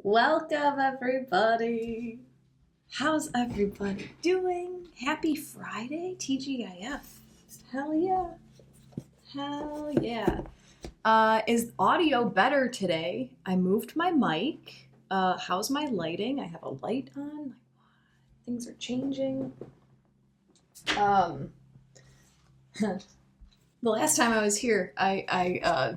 Welcome, everybody. How's everybody doing? Happy Friday, TGIF. Hell yeah. Hell yeah. Is audio better today? I moved my mic. How's my lighting? I have a light on. Things are changing. The last time I was here, I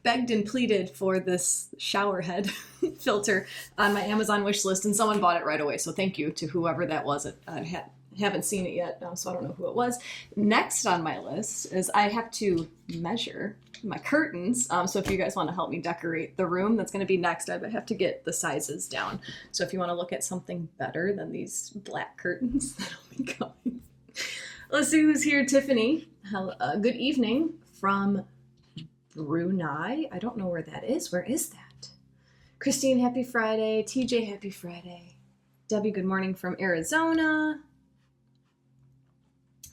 begged and pleaded for this shower head filter on my Amazon wish list, and someone bought it right away. So thank you to whoever that was. I haven't seen it yet, so I don't know who it was. Next on my list is I have to measure my curtains. So if you guys want to help me decorate the room, that's going to be next. I have to get the sizes down. So if you want to look at something better than these black curtains, that'll be coming. Let's see who's here. Tiffany, good evening from Brunei. I don't know where that is. Where is that? Christine, happy Friday. TJ, happy Friday. Debbie, good morning from Arizona.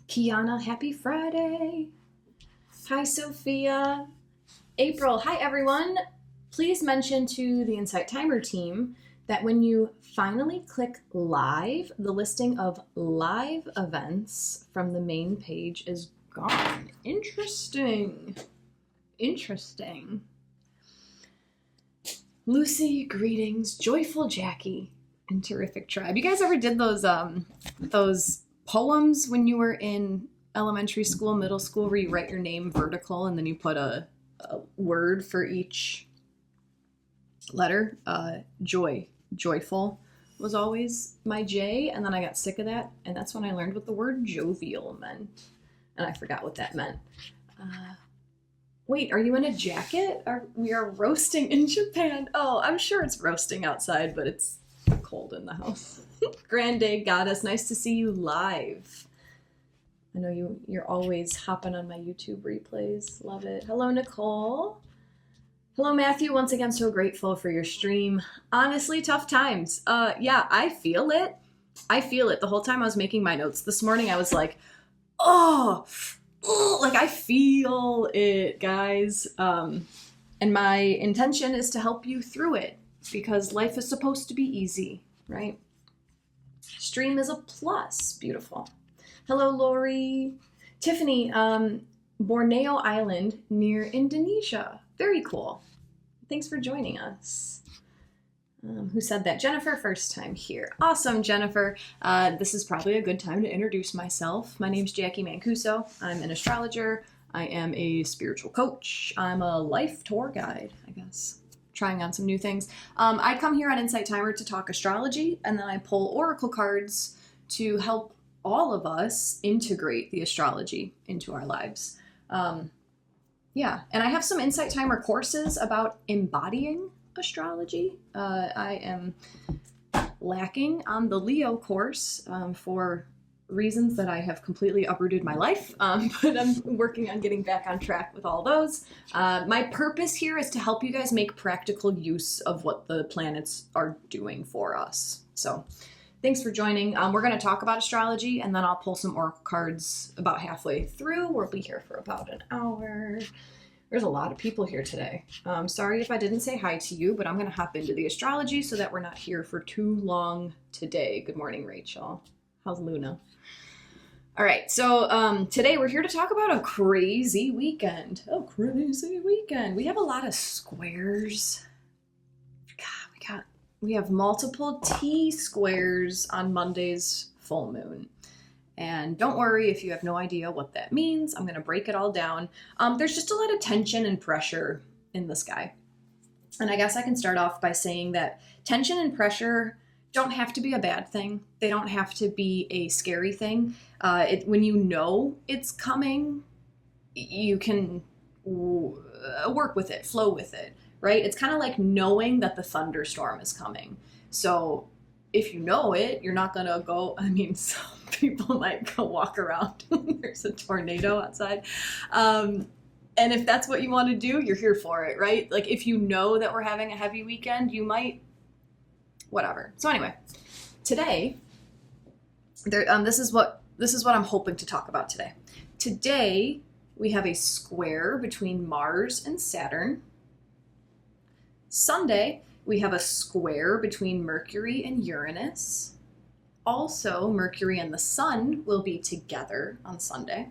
Kiana, happy Friday. Hi, Sophia. April, hi, everyone. Please mention to the Insight Timer team that when you finally click live, the listing of live events from the main page is gone. Interesting. Interesting. Lucy, greetings. Joyful Jackie and Terrific Tribe. You guys ever did those poems when you were in elementary school, middle school, where you write your name vertical and then you put a word for each letter? Joyful was always my J, and then I got sick of that, and that's when I learned what the word jovial meant, and I forgot what that meant. Wait, are you in a jacket? We are roasting in Japan. Oh, I'm sure it's roasting outside, but it's cold in the house. Grand Day Goddess, nice to see you live. I know you're always hopping on my YouTube replays. Love it. Hello, Nicole. Hello, Matthew. Once again, so grateful for your stream. Honestly, tough times. Yeah, I feel it. I feel it. The whole time I was making my notes this morning, I was like, oh, like I feel it, guys. And my intention is to help you through it because life is supposed to be easy, right? Stream is a plus. Beautiful. Hello, Lori. Tiffany, Borneo Island near Indonesia. Very cool. Thanks for joining us. Who said that? Jennifer, first time here. Awesome, Jennifer. This is probably a good time to introduce myself. My name's Jacqui Mancuso. I'm an astrologer. I am a spiritual coach. I'm a life tour guide, I guess. Trying on some new things. I come here on Insight Timer to talk astrology, and then I pull oracle cards to help all of us integrate the astrology into our lives. Yeah, and I have some Insight Timer courses about embodying astrology. I am lacking on the Leo course for reasons that I have completely uprooted my life, but I'm working on getting back on track with all those. My purpose here is to help you guys make practical use of what the planets are doing for us. So thanks for joining. We're going to talk about astrology, and then I'll pull some oracle cards about halfway through. We'll be here for about an hour. There's a lot of people here today. Sorry if I didn't say hi to you, but I'm going to hop into the astrology so that we're not here for too long today. Good morning, Rachel. How's Luna? All right, so today we're here to talk about a crazy weekend. Oh, crazy weekend. We have a lot of squares. God, we have multiple T-squares on Monday's full moon. And don't worry if you have no idea what that means. I'm going to break it all down. There's just a lot of tension and pressure in the sky. And I guess I can start off by saying that tension and pressure don't have to be a bad thing. They don't have to be a scary thing. When you know it's coming, you can work with it, flow with it, right? It's kind of like knowing that the thunderstorm is coming. So if you know it, you're not going to go, some people might go walk around when there's a tornado outside. And if that's what you want to do, you're here for it, right? Like if you know that we're having a heavy weekend, you might, whatever. So anyway, today, this is what I'm hoping to talk about today. Today, we have a square between Mars and Saturn. Sunday, We have a square between Mercury and Uranus. Also, Mercury and the Sun will be together on Sunday.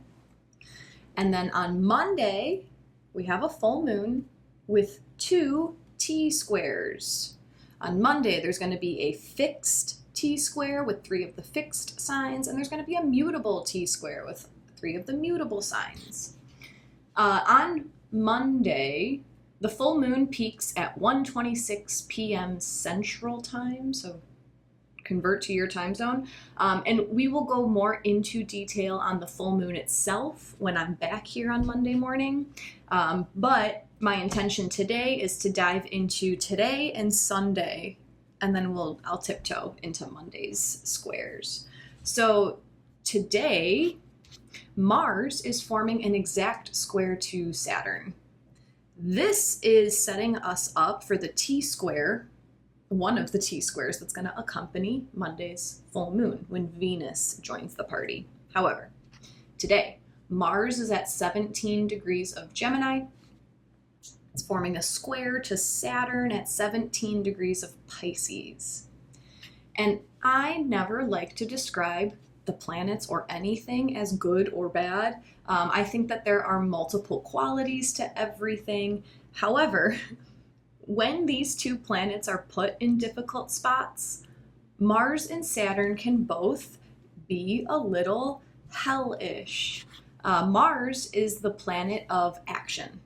And then on Monday, we have a full moon with 2 T-squares. On Monday, there's going to be a fixed T-square with 3 of the fixed signs, and there's going to be a mutable T-square with 3 of the mutable signs. On Monday, the full moon peaks at 1:26 p.m. Central Time, so convert to your time zone. And we will go more into detail on the full moon itself when I'm back here on Monday morning. But my intention today is to dive into today and Sunday, and then I'll tiptoe into Monday's squares. So today, Mars is forming an exact square to Saturn. This is setting us up for the T-square, one of the T-squares that's going to accompany Monday's full moon when Venus joins the party. However, today, Mars is at 17 degrees of Gemini. It's forming a square to Saturn at 17 degrees of Pisces. And I never like to describe the planets or anything as good or bad. I think that there are multiple qualities to everything. However, when these 2 planets are put in difficult spots, Mars and Saturn can both be a little hellish. Mars is the planet of action.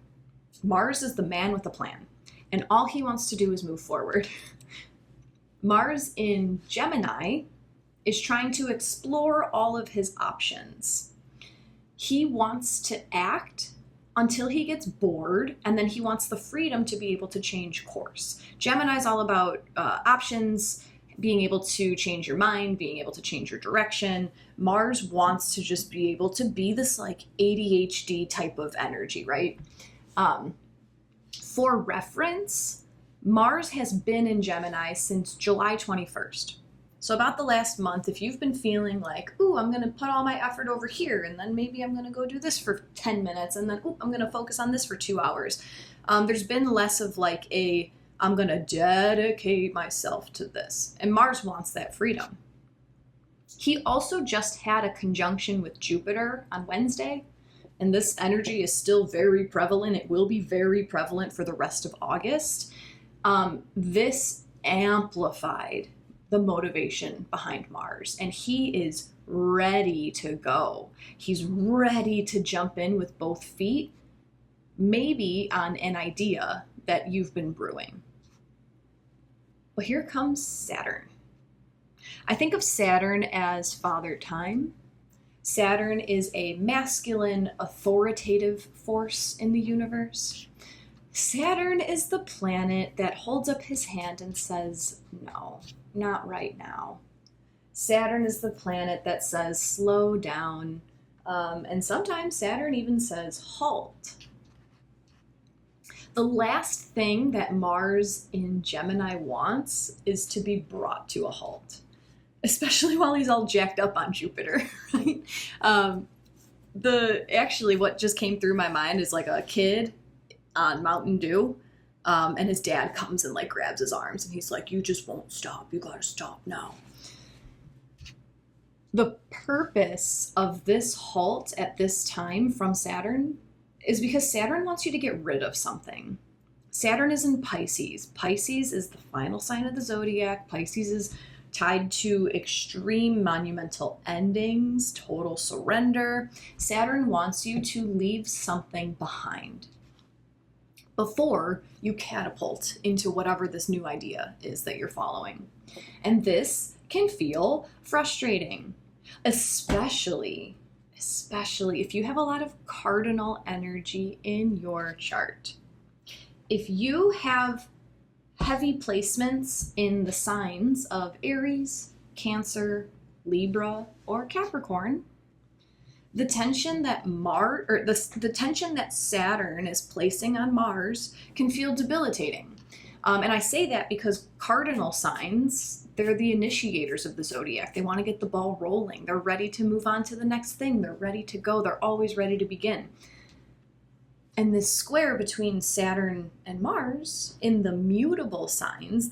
Mars is the man with a plan, and all he wants to do is move forward. Mars in Gemini is trying to explore all of his options. He wants to act until he gets bored, and then he wants the freedom to be able to change course. Gemini is all about options, being able to change your mind, being able to change your direction. Mars wants to just be able to be this like ADHD type of energy, right? For reference, Mars has been in Gemini since July 21st. So about the last month, if you've been feeling like, ooh, I'm going to put all my effort over here, and then maybe I'm going to go do this for 10 minutes, and then, ooh, I'm going to focus on this for 2 hours. There's been less of like I'm going to dedicate myself to this. And Mars wants that freedom. He also just had a conjunction with Jupiter on Wednesday, and this energy is still very prevalent. It will be very prevalent for the rest of August. This amplified the motivation behind Mars, and he is ready to go. He's ready to jump in with both feet, maybe on an idea that you've been brewing. Well, here comes Saturn. I think of Saturn as Father Time. Saturn is a masculine, authoritative force in the universe. Saturn is the planet that holds up his hand and says, no, not right now. Saturn is the planet that says, slow down. And sometimes Saturn even says, halt. The last thing that Mars in Gemini wants is to be brought to a halt, especially while he's all jacked up on Jupiter, right? Actually, what just came through my mind is like a kid on Mountain Dew, and his dad comes and like grabs his arms, and he's like, you just won't stop. You gotta stop now. The purpose of this halt at this time from Saturn is because Saturn wants you to get rid of something. Saturn is in Pisces. Pisces is the final sign of the zodiac. Pisces is tied to extreme monumental endings, total surrender. Saturn wants you to leave something behind before you catapult into whatever this new idea is that you're following. And this can feel frustrating, especially if you have a lot of cardinal energy in your chart. If you have heavy placements in the signs of Aries, Cancer, Libra, or Capricorn, the tension that the tension that Saturn is placing on Mars can feel debilitating. And I say that because cardinal signs, they're the initiators of the zodiac. They want to get the ball rolling. They're ready to move on to the next thing. They're ready to go. They're always ready to begin. And this square between Saturn and Mars in the mutable signs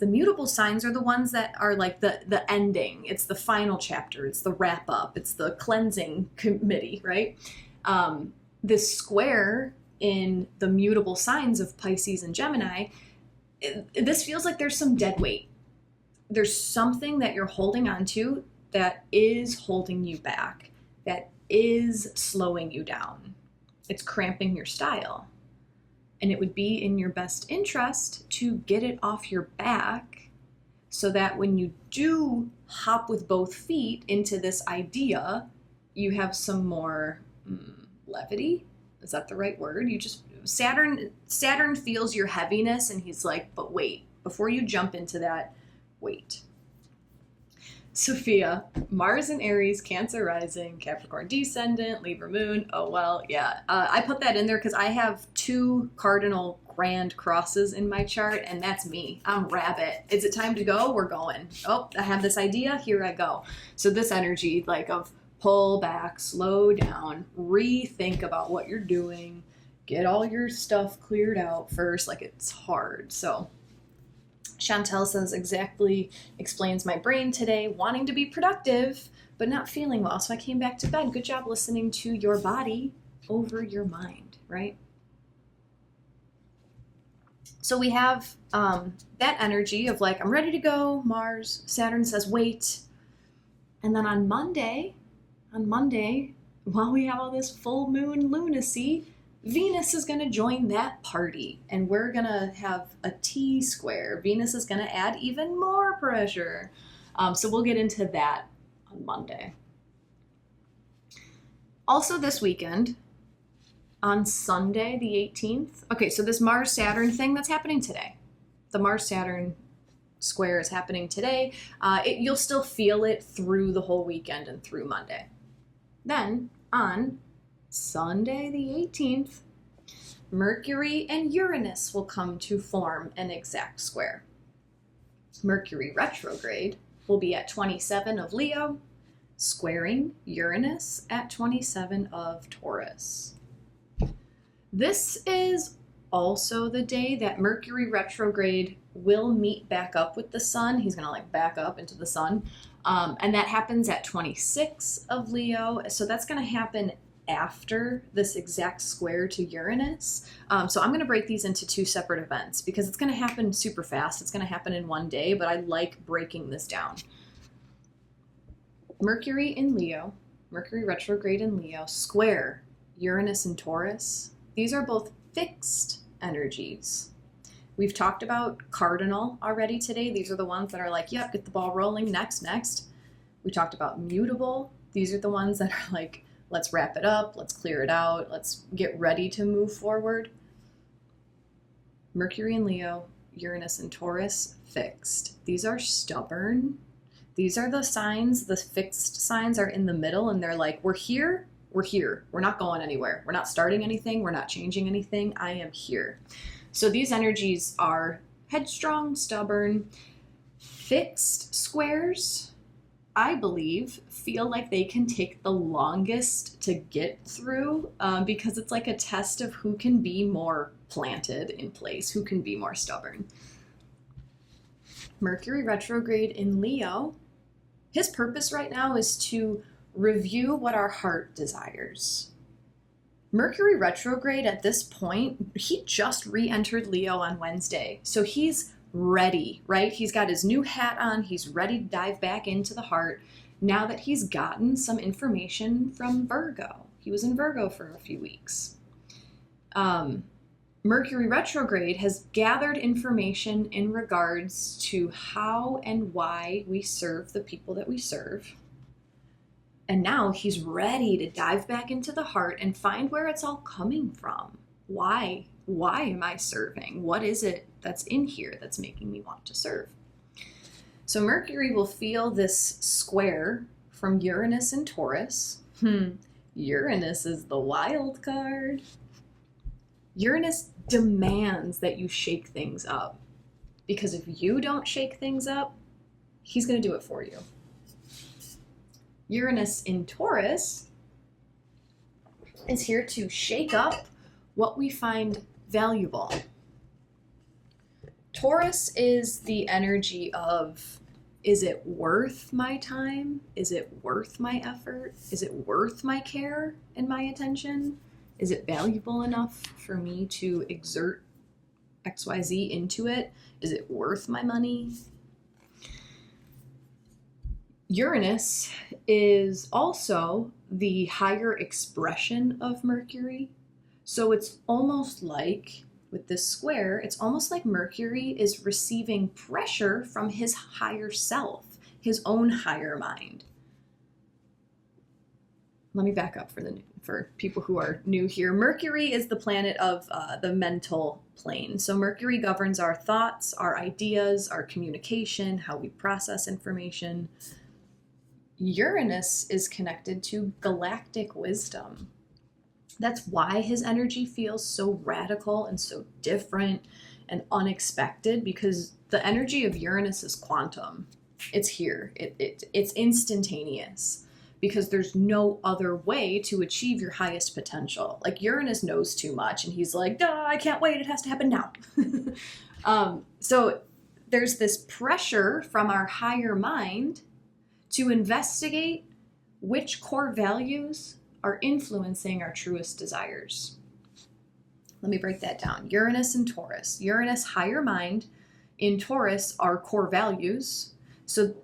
are the ones that are like the ending. It's the final chapter. It's the wrap up. It's the cleansing committee, right? This square in the mutable signs of Pisces and Gemini, this feels like there's some dead weight. There's something that you're holding on to that is holding you back, that is slowing you down. It's cramping your style. And it would be in your best interest to get it off your back so that when you do hop with both feet into this idea, you have some more levity. Is that the right word? Saturn feels your heaviness and he's like, but wait, before you jump into that, wait. Sophia, Mars in Aries, Cancer rising, Capricorn descendant, Libra moon. Oh, well, yeah. I put that in there because I have 2 cardinal grand crosses in my chart, and that's me. I'm rabbit. Is it time to go? We're going. Oh, I have this idea. Here I go. So this energy, like of pull back, slow down, rethink about what you're doing, get all your stuff cleared out first. Like, it's hard. So Chantel says, exactly explains my brain today, wanting to be productive, but not feeling well. So I came back to bed. Good job listening to your body over your mind, right? So we have that energy of like, I'm ready to go, Mars. Saturn says, wait. And then on Monday, while we have all this full moon lunacy, Venus is going to join that party, and we're going to have a T-square. Venus is going to add even more pressure. So we'll get into that on Monday. Also this weekend, on Sunday, the 18th. Okay, so this Mars-Saturn thing, that's happening today. The Mars-Saturn square is happening today. You'll still feel it through the whole weekend and through Monday. Then, on Sunday the 18th, Mercury and Uranus will come to form an exact square. Mercury retrograde will be at 27 of Leo, squaring Uranus at 27 of Taurus. This is also the day that Mercury retrograde will meet back up with the sun. He's going to like back up into the sun. And that happens at 26 of Leo. So that's going to happen after this exact square to Uranus. So I'm going to break these into 2 separate events because it's going to happen super fast. It's going to happen in one day, but I like breaking this down. Mercury in Leo, Mercury retrograde in Leo, square Uranus and Taurus. These are both fixed energies. We've talked about cardinal already today. These are the ones that are like, yep, get the ball rolling, next. We talked about mutable. These are the ones that are like, let's wrap it up, let's clear it out, let's get ready to move forward. Mercury in Leo, Uranus and Taurus, fixed. These are stubborn. These are the signs, the fixed signs are in the middle, and they're like, we're here. We're not going anywhere. We're not starting anything. We're not changing anything. I am here. So these energies are headstrong, stubborn, fixed squares, I believe, feel like they can take the longest to get through because it's like a test of who can be more planted in place, who can be more stubborn. Mercury retrograde in Leo, his purpose right now is to review what our heart desires. Mercury retrograde at this point, he just re-entered Leo on Wednesday. So he's ready, right? He's got his new hat on. He's ready to dive back into the heart now that he's gotten some information from Virgo. He was in Virgo for a few weeks. Mercury retrograde has gathered information in regards to how and why we serve the people that we serve. And now he's ready to dive back into the heart and find where it's all coming from. Why? Why am I serving? What is it that's in here that's making me want to serve? So Mercury will feel this square from Uranus and Taurus. Uranus is the wild card. Uranus demands that you shake things up. Because if you don't shake things up, he's going to do it for you. Uranus in Taurus is here to shake up what we find valuable. Taurus is the energy of, is it worth my time? Is it worth my effort? Is it worth my care and my attention? Is it valuable enough for me to exert XYZ into it? Is it worth my money? Uranus is also the higher expression of Mercury. So it's almost like, with this square, it's almost like Mercury is receiving pressure from his higher self, his own higher mind. Let me back up for people who are new here. Mercury is the planet of the mental plane. So Mercury governs our thoughts, our ideas, our communication, how we process information. Uranus is connected to galactic wisdom. That's why his energy feels so radical and so different and unexpected, because the energy of Uranus is quantum. It's here. It's instantaneous, because there's no other way to achieve your highest potential. Like, Uranus knows too much and he's like, duh, I can't wait, it has to happen now. So there's this pressure from our higher mind to investigate which core values are influencing our truest desires. Let me break that down. Uranus and Taurus. Uranus, higher mind. In Taurus, our core values. So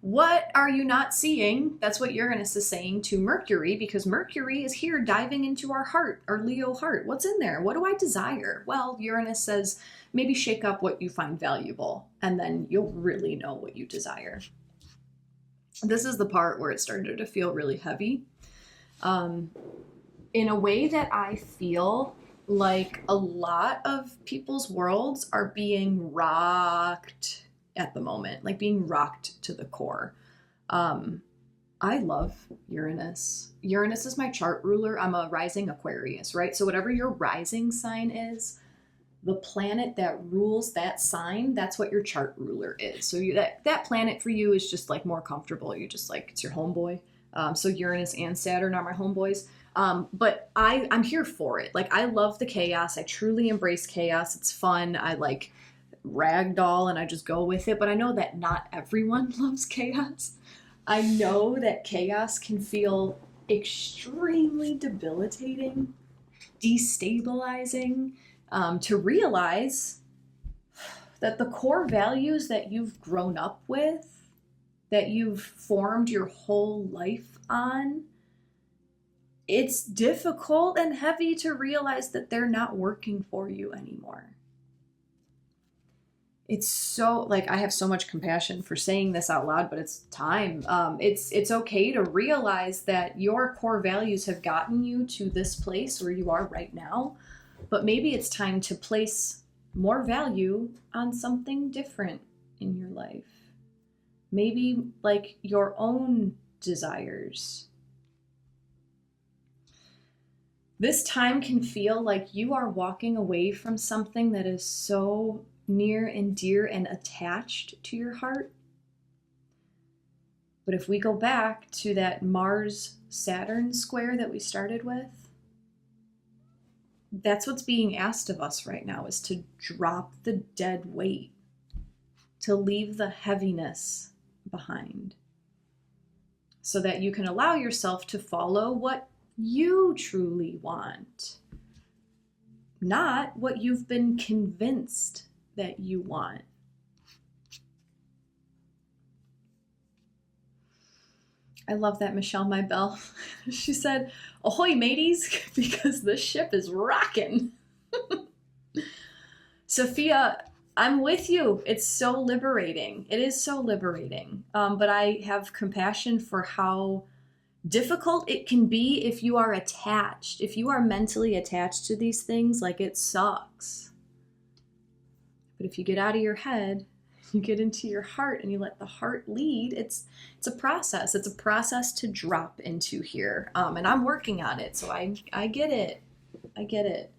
what are you not seeing? That's what Uranus is saying to Mercury, because Mercury is here diving into our heart, our Leo heart. What's in there? What do I desire? Well, Uranus says, maybe shake up what you find valuable, and then you'll really know what you desire. This is the part where it started to feel really heavy. In a way that I feel like a lot of people's worlds are being rocked at the moment, like being rocked to the core. I love Uranus. Uranus is my chart ruler. I'm a rising Aquarius, right? So whatever your rising sign is, the planet that rules that sign, that's what your chart ruler is. So that planet for you is just like more comfortable. You're just like, it's your homeboy. So Uranus and Saturn are my homeboys. But I'm here for it. Like, I love the chaos. I truly embrace chaos. It's fun. I like ragdoll and I just go with it. But I know that not everyone loves chaos. I know that chaos can feel extremely debilitating, destabilizing, to realize that the core values that you've grown up with, that you've formed your whole life on, it's difficult and heavy to realize that they're not working for you anymore. It's so, like, I have so much compassion for saying this out loud, but it's time. It's okay to realize that your core values have gotten you to this place where you are right now, but maybe it's time to place more value on something different in your life. Maybe like your own desires. This time can feel like you are walking away from something that is so near and dear and attached to your heart. But if we go back to that Mars-Saturn square that we started with, that's what's being asked of us right now, is to drop the dead weight, to leave the heaviness behind, so that you can allow yourself to follow what you truly want, not what you've been convinced that you want. I love that Michelle Maybell. She said, "Ahoy, mateys," because the ship is rocking. Sophia, I'm with you. It's so liberating. It is so liberating. But I have compassion for how difficult it can be if you are attached. If you are mentally attached to these things, like, it sucks. But if you get out of your head, you get into your heart and you let the heart lead, it's a process. It's a process to drop into here. And I'm working on it, so I get it. I get it.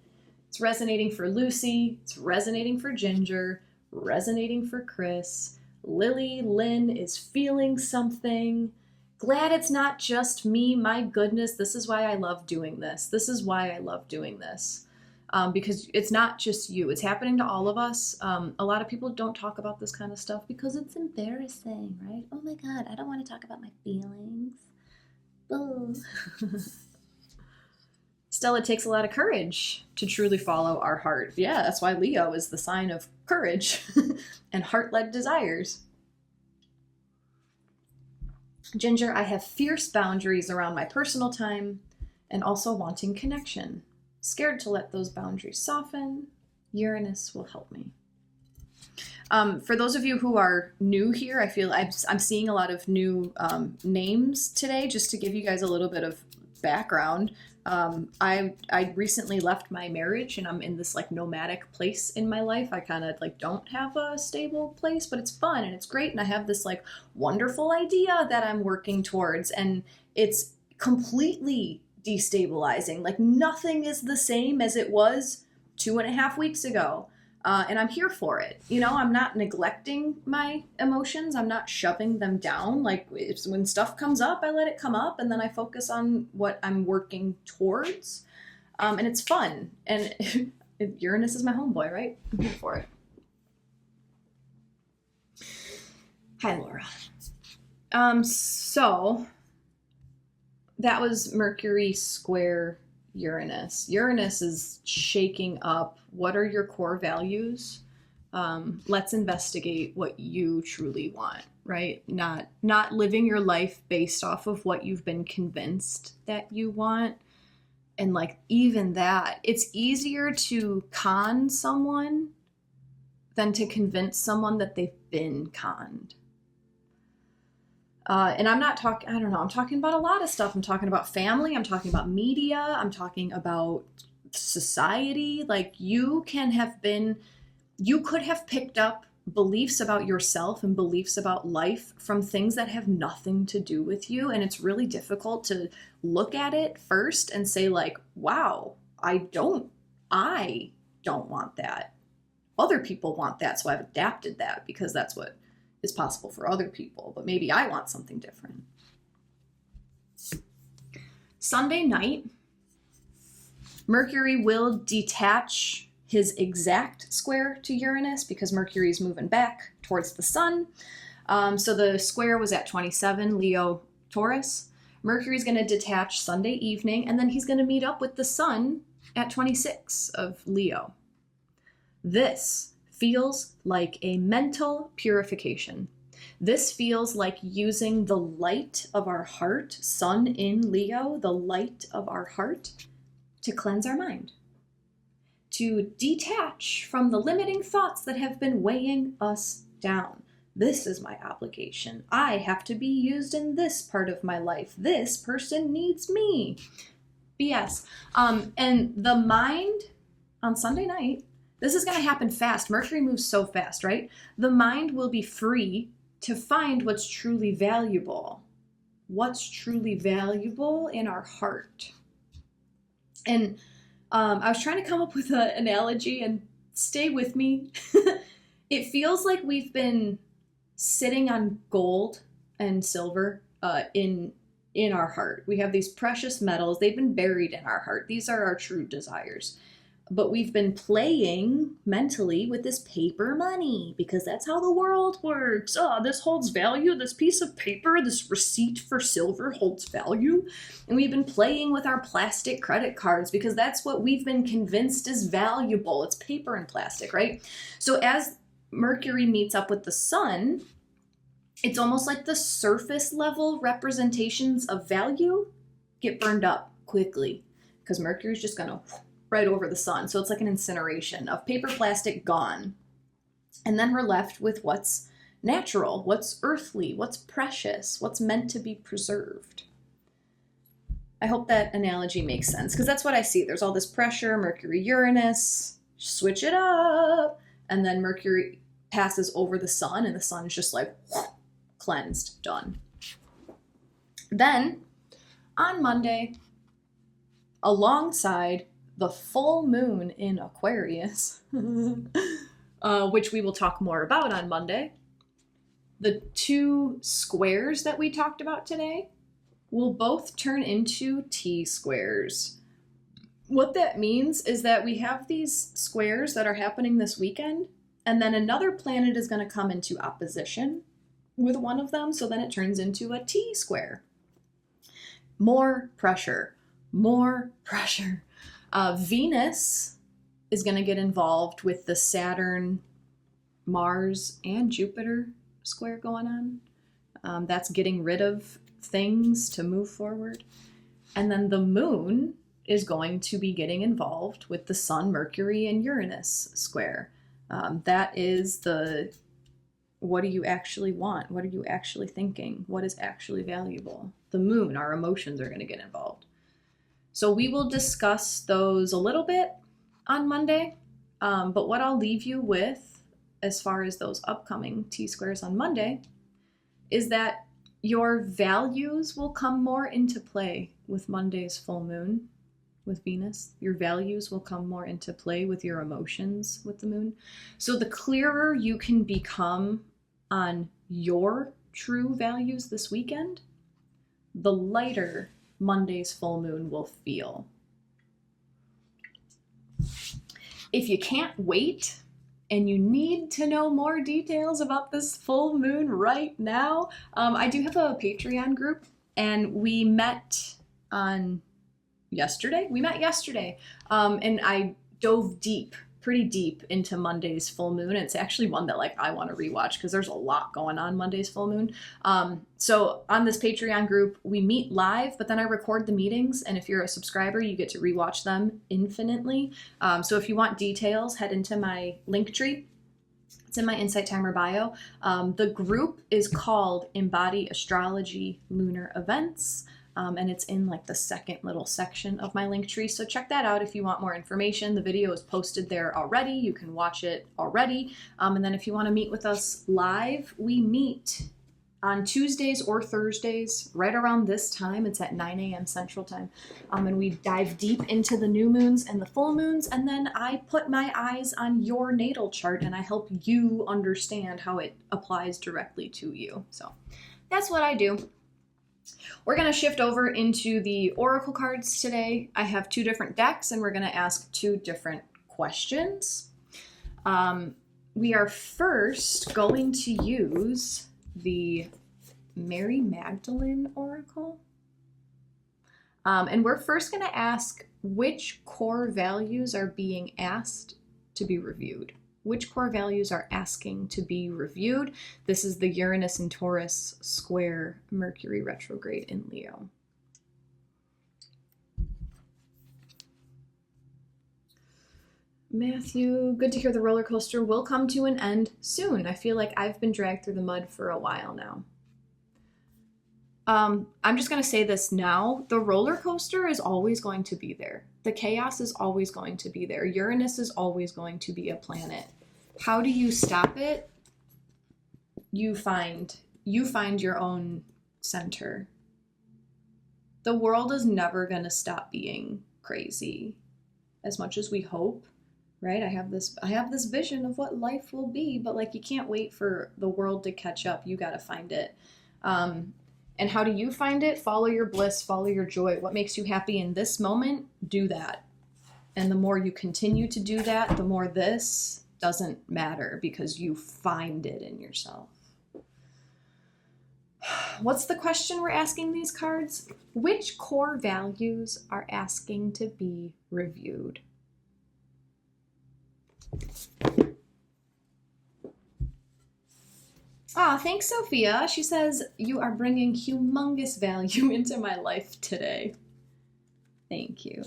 It's resonating for Lucy. It's resonating for Ginger. Resonating for Chris. Lily Lynn is feeling something. glad it's not just me. My goodness, this is why I love doing this. This is why I love doing this. Because it's not just you. It's happening to all of us. A lot of people don't talk about this kind of stuff because it's embarrassing, right? Oh my God, I don't want to talk about my feelings. Oh. Stella, it takes a lot of courage to truly follow our heart. Yeah, that's why Leo is the sign of courage and heart-led desires. Ginger, I have fierce boundaries around my personal time and also wanting connection. Scared to let those boundaries soften. Uranus will help me. For those of you who are new here, I feel I'm seeing a lot of new names today, just to give you guys a little bit of background. I recently left my marriage and I'm in this like nomadic place in my life. I kind of like don't have a stable place, but it's fun and it's great. And I have this like wonderful idea that I'm working towards, and it's completely destabilizing. Like nothing is the same as it was 2.5 weeks ago. And I'm here for it. You know, I'm not neglecting my emotions. I'm not shoving them down. Like when stuff comes up, I let it come up and then I focus on what I'm working towards. And it's fun. And Uranus is my homeboy, right? I'm here for it. Hi, Laura. So that was Mercury square Uranus. Uranus is shaking up. What are your core values? Let's investigate what you truly want, right? Not living your life based off of what you've been convinced that you want. And like even that, it's easier to con someone than to convince someone that they've been conned. And I'm not talking, I don't know, I'm talking about a lot of stuff. I'm talking about family. I'm talking about media. I'm talking about society. Like you could have picked up beliefs about yourself and beliefs about life from things that have nothing to do with you. And it's really difficult to look at it first and say like, wow, I don't want that. Other people want that. So I've adapted that because that's what is possible for other people, but maybe I want something different. Sunday night, Mercury will detach his exact square to Uranus because Mercury is moving back towards the sun. So the square was at 27, Leo, Taurus. Mercury's going to detach Sunday evening, and then he's going to meet up with the sun at 26 of Leo. This feels like a mental purification. This feels like using the light of our heart, sun in Leo, the light of our heart, to cleanse our mind, to detach from the limiting thoughts that have been weighing us down. This is my obligation. I have to be used in this part of my life. This person needs me. BS. And the mind on Sunday night, this is going to happen fast. Mercury moves so fast, right? The mind will be free to find what's truly valuable. What's truly valuable in our heart. And I was trying to come up with an analogy, and stay with me. It feels like we've been sitting on gold and silver in our heart. We have these precious metals. They've been buried in our heart. These are our true desires. But we've been playing mentally with this paper money because that's how the world works. Oh, this holds value. This piece of paper, this receipt for silver holds value. And we've been playing with our plastic credit cards because that's what we've been convinced is valuable. It's paper and plastic, right? So as Mercury meets up with the sun, it's almost like the surface level representations of value get burned up quickly because Mercury's just going to right over the sun. So it's like an incineration of paper, plastic, gone. And then we're left with what's natural, what's earthly, what's precious, what's meant to be preserved. I hope that analogy makes sense because that's what I see. There's all this pressure, Mercury, Uranus, switch it up. And then Mercury passes over the sun and the sun is just like cleansed, done. Then on Monday, alongside the full moon in Aquarius, which we will talk more about on Monday, the two squares that we talked about today will both turn into T-squares. What that means is that we have these squares that are happening this weekend, and then another planet is going to come into opposition with one of them, so then it turns into a T-square. More pressure, more pressure. Venus is going to get involved with the Saturn, Mars, and Jupiter square going on. That's getting rid of things to move forward. And then the moon is going to be getting involved with the Sun, Mercury, and Uranus square. That is the, what do you actually want? What are you actually thinking? What is actually valuable? The moon, our emotions are going to get involved. So we will discuss those a little bit on Monday. But what I'll leave you with, as far as those upcoming T-squares on Monday, is that your values will come more into play with Monday's full moon with Venus. Your values will come more into play with your emotions with the moon. So the clearer you can become on your true values this weekend, the lighter Monday's full moon will feel. If you can't wait and you need to know more details about this full moon right now, I do have a Patreon group, and we met on yesterday. We met yesterday, and I dove pretty deep into Monday's full moon. It's actually one that I want to rewatch because there's a lot going on Monday's full moon. So on this Patreon group, we meet live, but then I record the meetings, and if you're a subscriber, you get to rewatch them infinitely. So if you want details, head into my link tree. It's in my Insight Timer bio. The group is called Embody Astrology Lunar Events. And it's in the second little section of my link tree. So check that out if you want more information. The video is posted there already. You can watch it already. And then if you want to meet with us live, we meet on Tuesdays or Thursdays right around this time. It's at 9 a.m. Central Time. And we dive deep into the new moons and the full moons. And then I put my eyes on your natal chart and I help you understand how it applies directly to you. So that's what I do. We're going to shift over into the oracle cards today. I have two different decks, and we're going to ask two different questions. We are first going to use the Mary Magdalene oracle. And we're first going to ask which core values are being asked to be reviewed. Which core values are asking to be reviewed? This is the Uranus and Taurus square Mercury retrograde in Leo. Matthew, good to hear the roller coaster will come to an end soon. I feel like I've been dragged through the mud for a while now. I'm just going to say this now. The roller coaster is always going to be there. The chaos is always going to be there. Uranus is always going to be a planet. How do you stop it? You find your own center. The world is never going to stop being crazy as much as we hope, right? I have this vision of what life will be, but you can't wait for the world to catch up. You got to find it. And how do you find it? Follow your bliss, follow your joy. What makes you happy in this moment? Do that. And the more you continue to do that, the more this doesn't matter because you find it in yourself. What's the question we're asking these cards? Which core values are asking to be reviewed? Thanks, Sophia. She says, you are bringing humongous value into my life today. Thank you.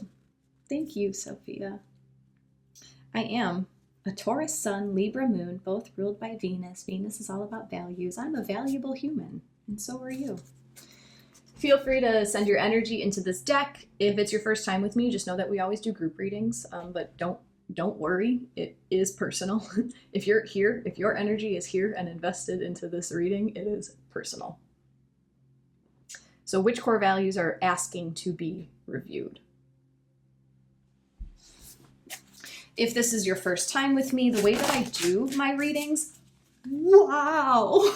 Thank you, Sophia. I am a Taurus sun, Libra moon, both ruled by Venus. Venus is all about values. I'm a valuable human, and so are you. Feel free to send your energy into this deck. If it's your first time with me, just know that we always do group readings, but don't worry, it is personal. If you're here, if your energy is here and invested into this reading, it is personal. So which core values are asking to be reviewed? If this is your first time with me, the way that I do my readings, wow!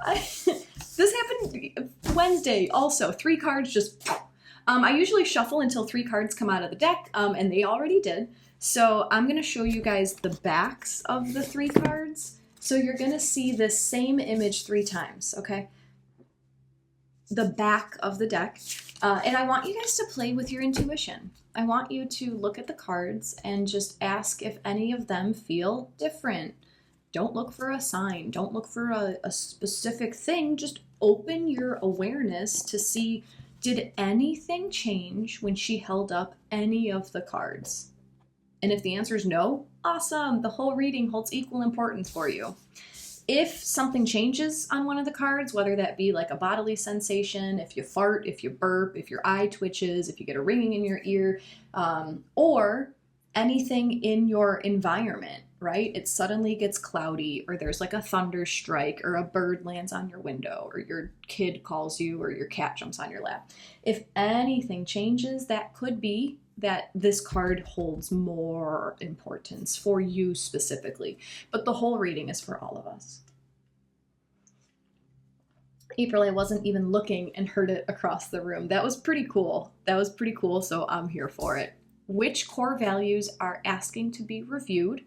This happened Wednesday also. 3 cards just... I usually shuffle until 3 cards come out of the deck, and they already did. So I'm going to show you guys the backs of the 3 cards. So you're going to see this same image 3 times, okay? The back of the deck. And I want you guys to play with your intuition. I want you to look at the cards and just ask if any of them feel different. Don't look for a sign. Don't look for a specific thing. Just open your awareness to see, did anything change when she held up any of the cards? And if the answer is no, awesome. The whole reading holds equal importance for you. If something changes on one of the cards, whether that be like a bodily sensation, if you fart, if you burp, if your eye twitches, if you get a ringing in your ear, or anything in your environment, right? It suddenly gets cloudy, or there's like a thunder strike, or a bird lands on your window, or your kid calls you, or your cat jumps on your lap. If anything changes, that could be that this card holds more importance for you specifically. But the whole reading is for all of us. April, I wasn't even looking and heard it across the room. That was pretty cool. That was pretty cool, so I'm here for it. Which core values are asking to be reviewed?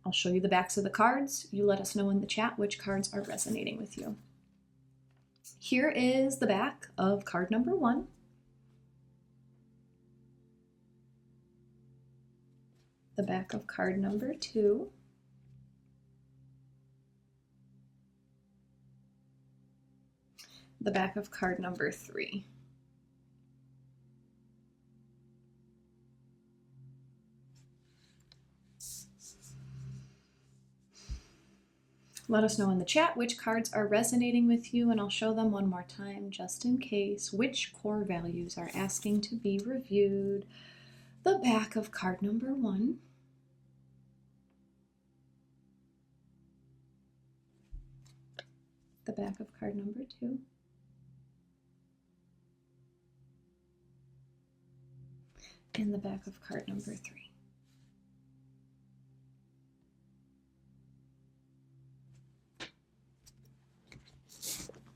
I'll show you the backs of the cards. You let us know in the chat which cards are resonating with you. Here is the back of card number 1. The back of card number 2. The back of card number 3. Let us know in the chat which cards are resonating with you, and I'll show them one more time just in case. Which core values are asking to be reviewed? The back of card number 1. The back of card number 2. And the back of card number 3.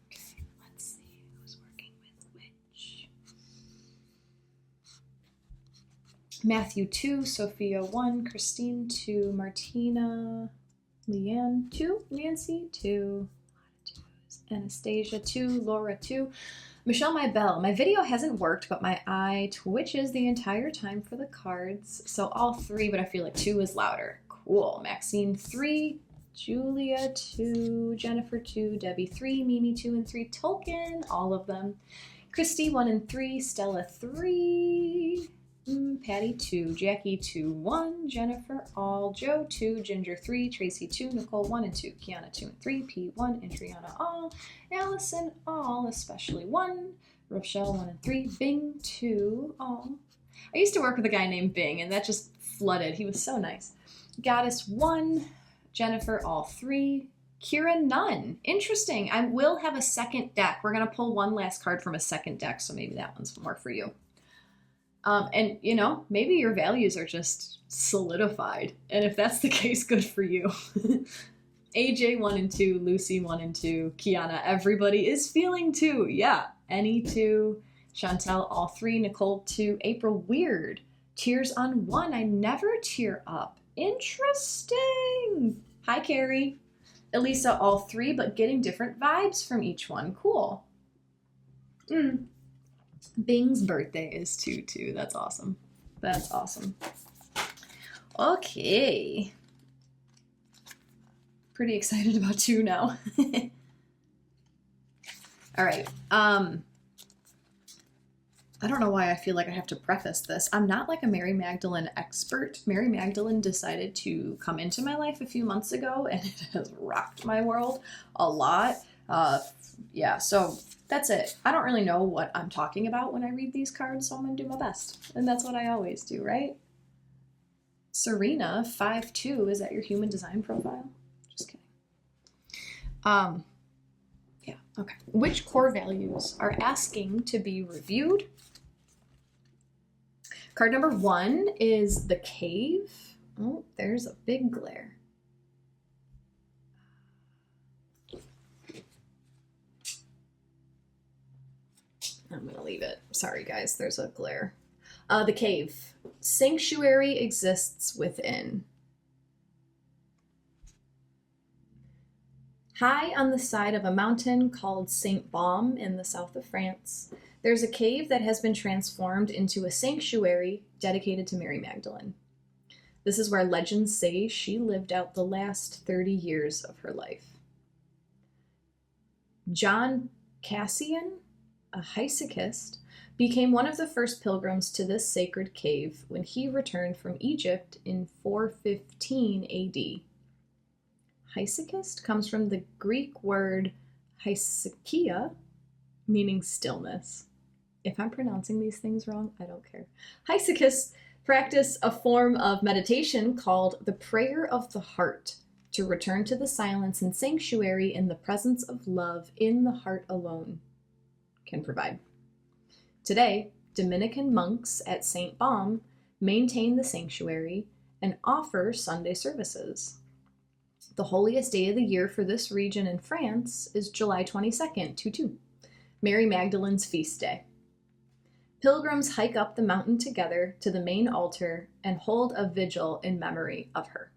Okay, let's see who's working with which. Matthew 2, Sophia 1, Christine 2, Martina, Leanne 2, Nancy 2, Anastasia 2, Laura 2, Michelle my bell. My video hasn't worked, but my eye twitches the entire time for the cards. So all 3, but I feel like 2 is louder. Cool. Maxine 3, Julia 2, Jennifer 2, Debbie 3, Mimi 2 and 3, Tolkien, all of them. Christy 1 and 3, Stella 3, Patty 2, Jackie 2, 1, Jennifer all, Joe 2, Ginger 3, Tracy 2, Nicole 1 and 2, Kiana 2 and 3, Pete 1 and Triana all, Allison all, especially 1, Rochelle 1 and 3, Bing 2 all. I used to work with a guy named Bing, and that just flooded. He was so nice. Goddess 1, Jennifer all 3, Kira none. Interesting. I will have a second deck. We're going to pull one last card from a second deck, so maybe that one's more for you. And, you know, maybe your values are just solidified. And if that's the case, good for you. AJ 1 and 2, Lucy 1 and 2, Kiana, everybody is feeling 2. Yeah, any 2, Chantel all 3, Nicole 2, April weird. Tears on 1. I never tear up. Interesting. Hi, Carrie. Elisa all 3, but getting different vibes from each one. Cool. Bing's birthday is 2/2. That's awesome. That's awesome. Okay. Pretty excited about 2 now. All right. I don't know why I feel like I have to preface this. I'm not like a Mary Magdalene expert. Mary Magdalene decided to come into my life a few months ago, and it has rocked my world a lot. Yeah, so that's it. I don't really know what I'm talking about when I read these cards, so I'm going to do my best. And that's what I always do, right? Serena, 5'2", is that your human design profile? Just kidding. Yeah, okay. Which core values are asking to be reviewed? Card number 1 is the cave. Oh, there's a big glare. I'm going to leave it. Sorry, guys, there's a glare. The cave. Sanctuary exists within. High on the side of a mountain called Saint Baume in the south of France, there's a cave that has been transformed into a sanctuary dedicated to Mary Magdalene. This is where legends say she lived out the last 30 years of her life. John Cassian, a hesychist, became one of the first pilgrims to this sacred cave when he returned from Egypt in 415 AD. Hesychist comes from the Greek word hesychia, meaning stillness. If I'm pronouncing these things wrong, I don't care. Hesychists practice a form of meditation called the prayer of the heart to return to the silence and sanctuary in the presence of love in the heart alone can provide. Today, Dominican monks at Saint Baume maintain the sanctuary and offer Sunday services. The holiest day of the year for this region in France is July 22nd, 22, Mary Magdalene's feast day. Pilgrims hike up the mountain together to the main altar and hold a vigil in memory of her.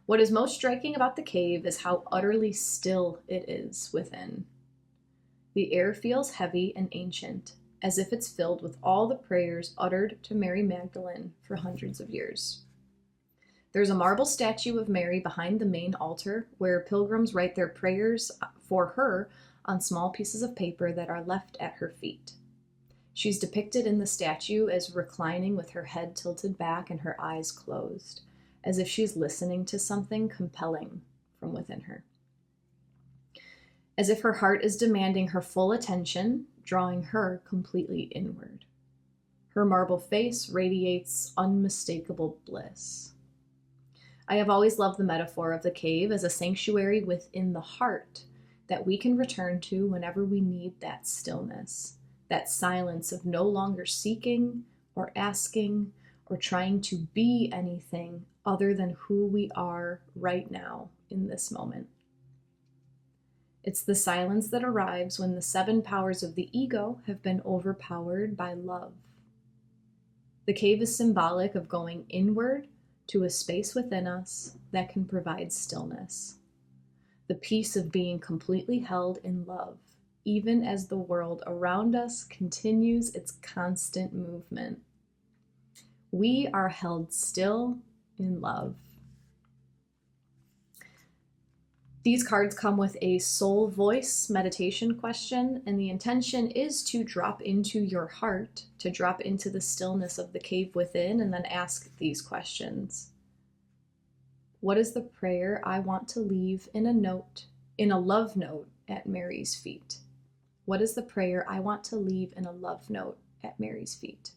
What is most striking about the cave is how utterly still it is within. The air feels heavy and ancient, as if it's filled with all the prayers uttered to Mary Magdalene for hundreds of years. There's a marble statue of Mary behind the main altar where pilgrims write their prayers for her on small pieces of paper that are left at her feet. She's depicted in the statue as reclining with her head tilted back and her eyes closed, as if she's listening to something compelling from within her. As if her heart is demanding her full attention, drawing her completely inward. Her marble face radiates unmistakable bliss. I have always loved the metaphor of the cave as a sanctuary within the heart that we can return to whenever we need that stillness, that silence of no longer seeking or asking or trying to be anything other than who we are right now in this moment. It's the silence that arrives when the 7 powers of the ego have been overpowered by love. The cave is symbolic of going inward to a space within us that can provide stillness. The peace of being completely held in love, even as the world around us continues its constant movement. We are held still in love. These cards come with a soul voice meditation question, and the intention is to drop into your heart, to drop into the stillness of the cave within, and then ask these questions. What is the prayer I want to leave in a love note at Mary's feet? What is the prayer I want to leave in a love note at Mary's feet?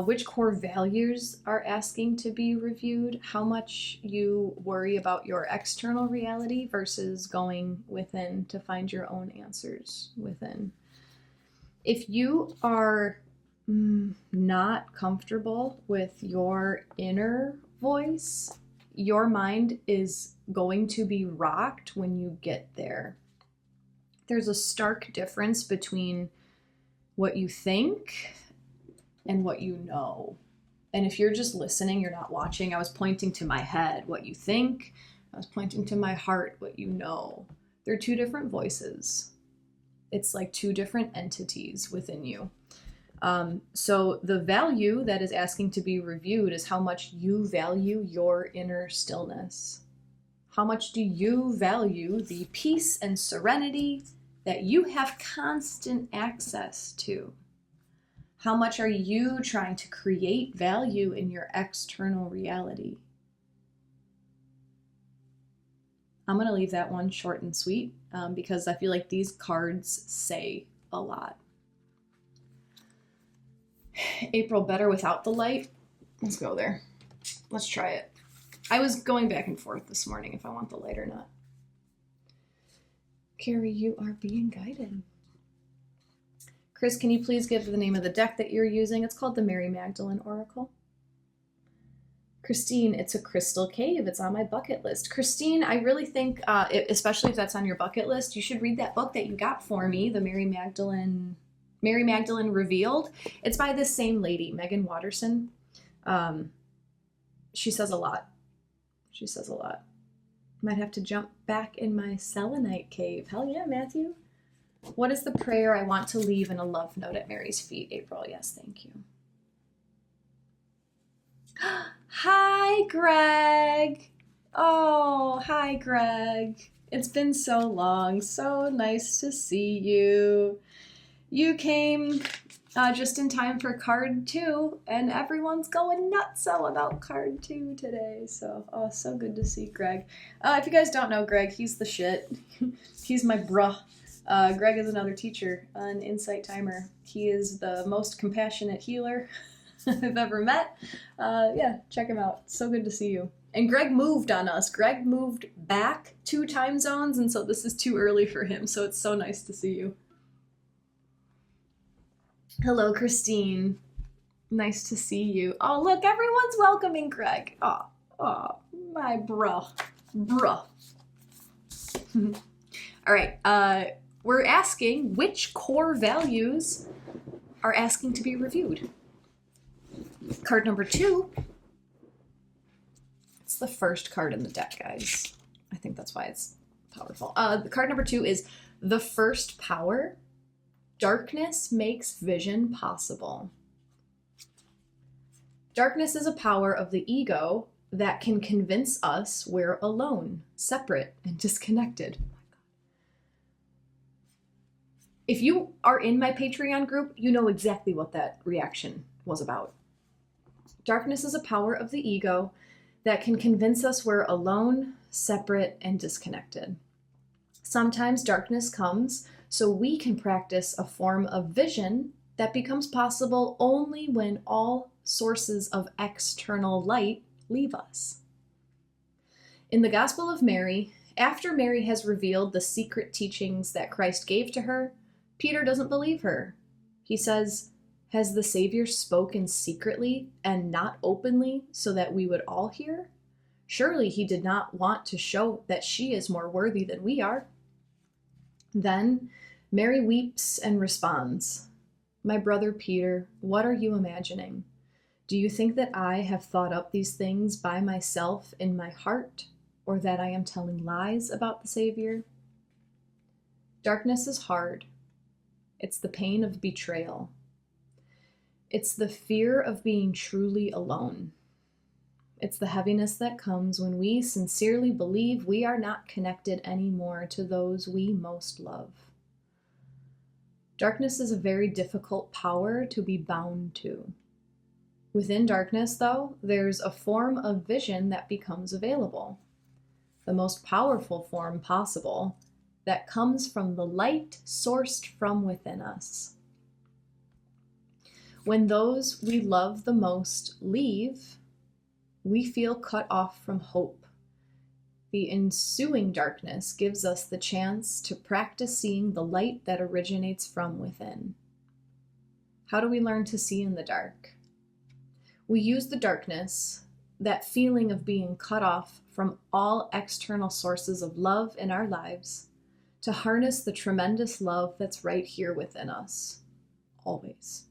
Which core values are asking to be reviewed? How much you worry about your external reality versus going within to find your own answers within. If you are not comfortable with your inner voice, your mind is going to be rocked when you get there. There's a stark difference between what you think and what you know. And if you're just listening, you're not watching, I was pointing to my head, what you think. I was pointing to my heart, what you know. They're 2 different voices. It's like 2 different entities within you. So the value that is asking to be reviewed is how much you value your inner stillness. How much do you value the peace and serenity that you have constant access to? How much are you trying to create value in your external reality? I'm going to leave that one short and sweet because I feel like these cards say a lot. April, better without the light? Let's go there. Let's try it. I was going back and forth this morning if I want the light or not. Carrie, you are being guided. Chris, can you please give the name of the deck that you're using? It's called the Mary Magdalene Oracle. Christine, it's a crystal cave. It's on my bucket list. Christine, I really think, especially if that's on your bucket list, you should read that book that you got for me, the Mary Magdalene Revealed. It's by this same lady, Megan Watterson. She says a lot. She says a lot. Might have to jump back in my selenite cave. Hell yeah, Matthew. What is the prayer I want to leave in a love note at Mary's feet? April, yes, thank you. Hi, Greg. Oh, hi, Greg. It's been so long. So nice to see you. You came just in time for card 2, and everyone's going nutso about card 2 today. So, so good to see Greg. If you guys don't know Greg, he's the shit. He's my bruh. Greg is another teacher, an Insight Timer. He is the most compassionate healer I've ever met. Yeah, check him out. So good to see you. And Greg moved on us. Greg moved back 2 time zones, and so this is too early for him, so it's so nice to see you. Hello, Christine. Nice to see you. Oh, look, everyone's welcoming Greg. Oh, my bruh. All right, we're asking which core values are asking to be reviewed. Card number 2. It's the first card in the deck, guys. I think that's why it's powerful. The card number 2 is the first power. Darkness makes vision possible. Darkness is a power of the ego that can convince us we're alone, separate, and disconnected. If you are in my Patreon group, you know exactly what that reaction was about. Darkness is a power of the ego that can convince us we're alone, separate, and disconnected. Sometimes darkness comes so we can practice a form of vision that becomes possible only when all sources of external light leave us. In the Gospel of Mary, after Mary has revealed the secret teachings that Christ gave to her, Peter doesn't believe her. He says, "Has the Savior spoken secretly and not openly so that we would all hear? Surely he did not want to show that she is more worthy than we are." Then Mary weeps and responds, "My brother Peter, what are you imagining? Do you think that I have thought up these things by myself in my heart, or that I am telling lies about the Savior?" Darkness is hard. It's the pain of betrayal. It's the fear of being truly alone. It's the heaviness that comes when we sincerely believe we are not connected anymore to those we most love. Darkness is a very difficult power to be bound to. Within darkness, though, there's a form of vision that becomes available. The most powerful form possible that comes from the light sourced from within us. When those we love the most leave, we feel cut off from hope. The ensuing darkness gives us the chance to practice seeing the light that originates from within. How do we learn to see in the dark? We use the darkness, that feeling of being cut off from all external sources of love in our lives, to harness the tremendous love that's right here within us, always.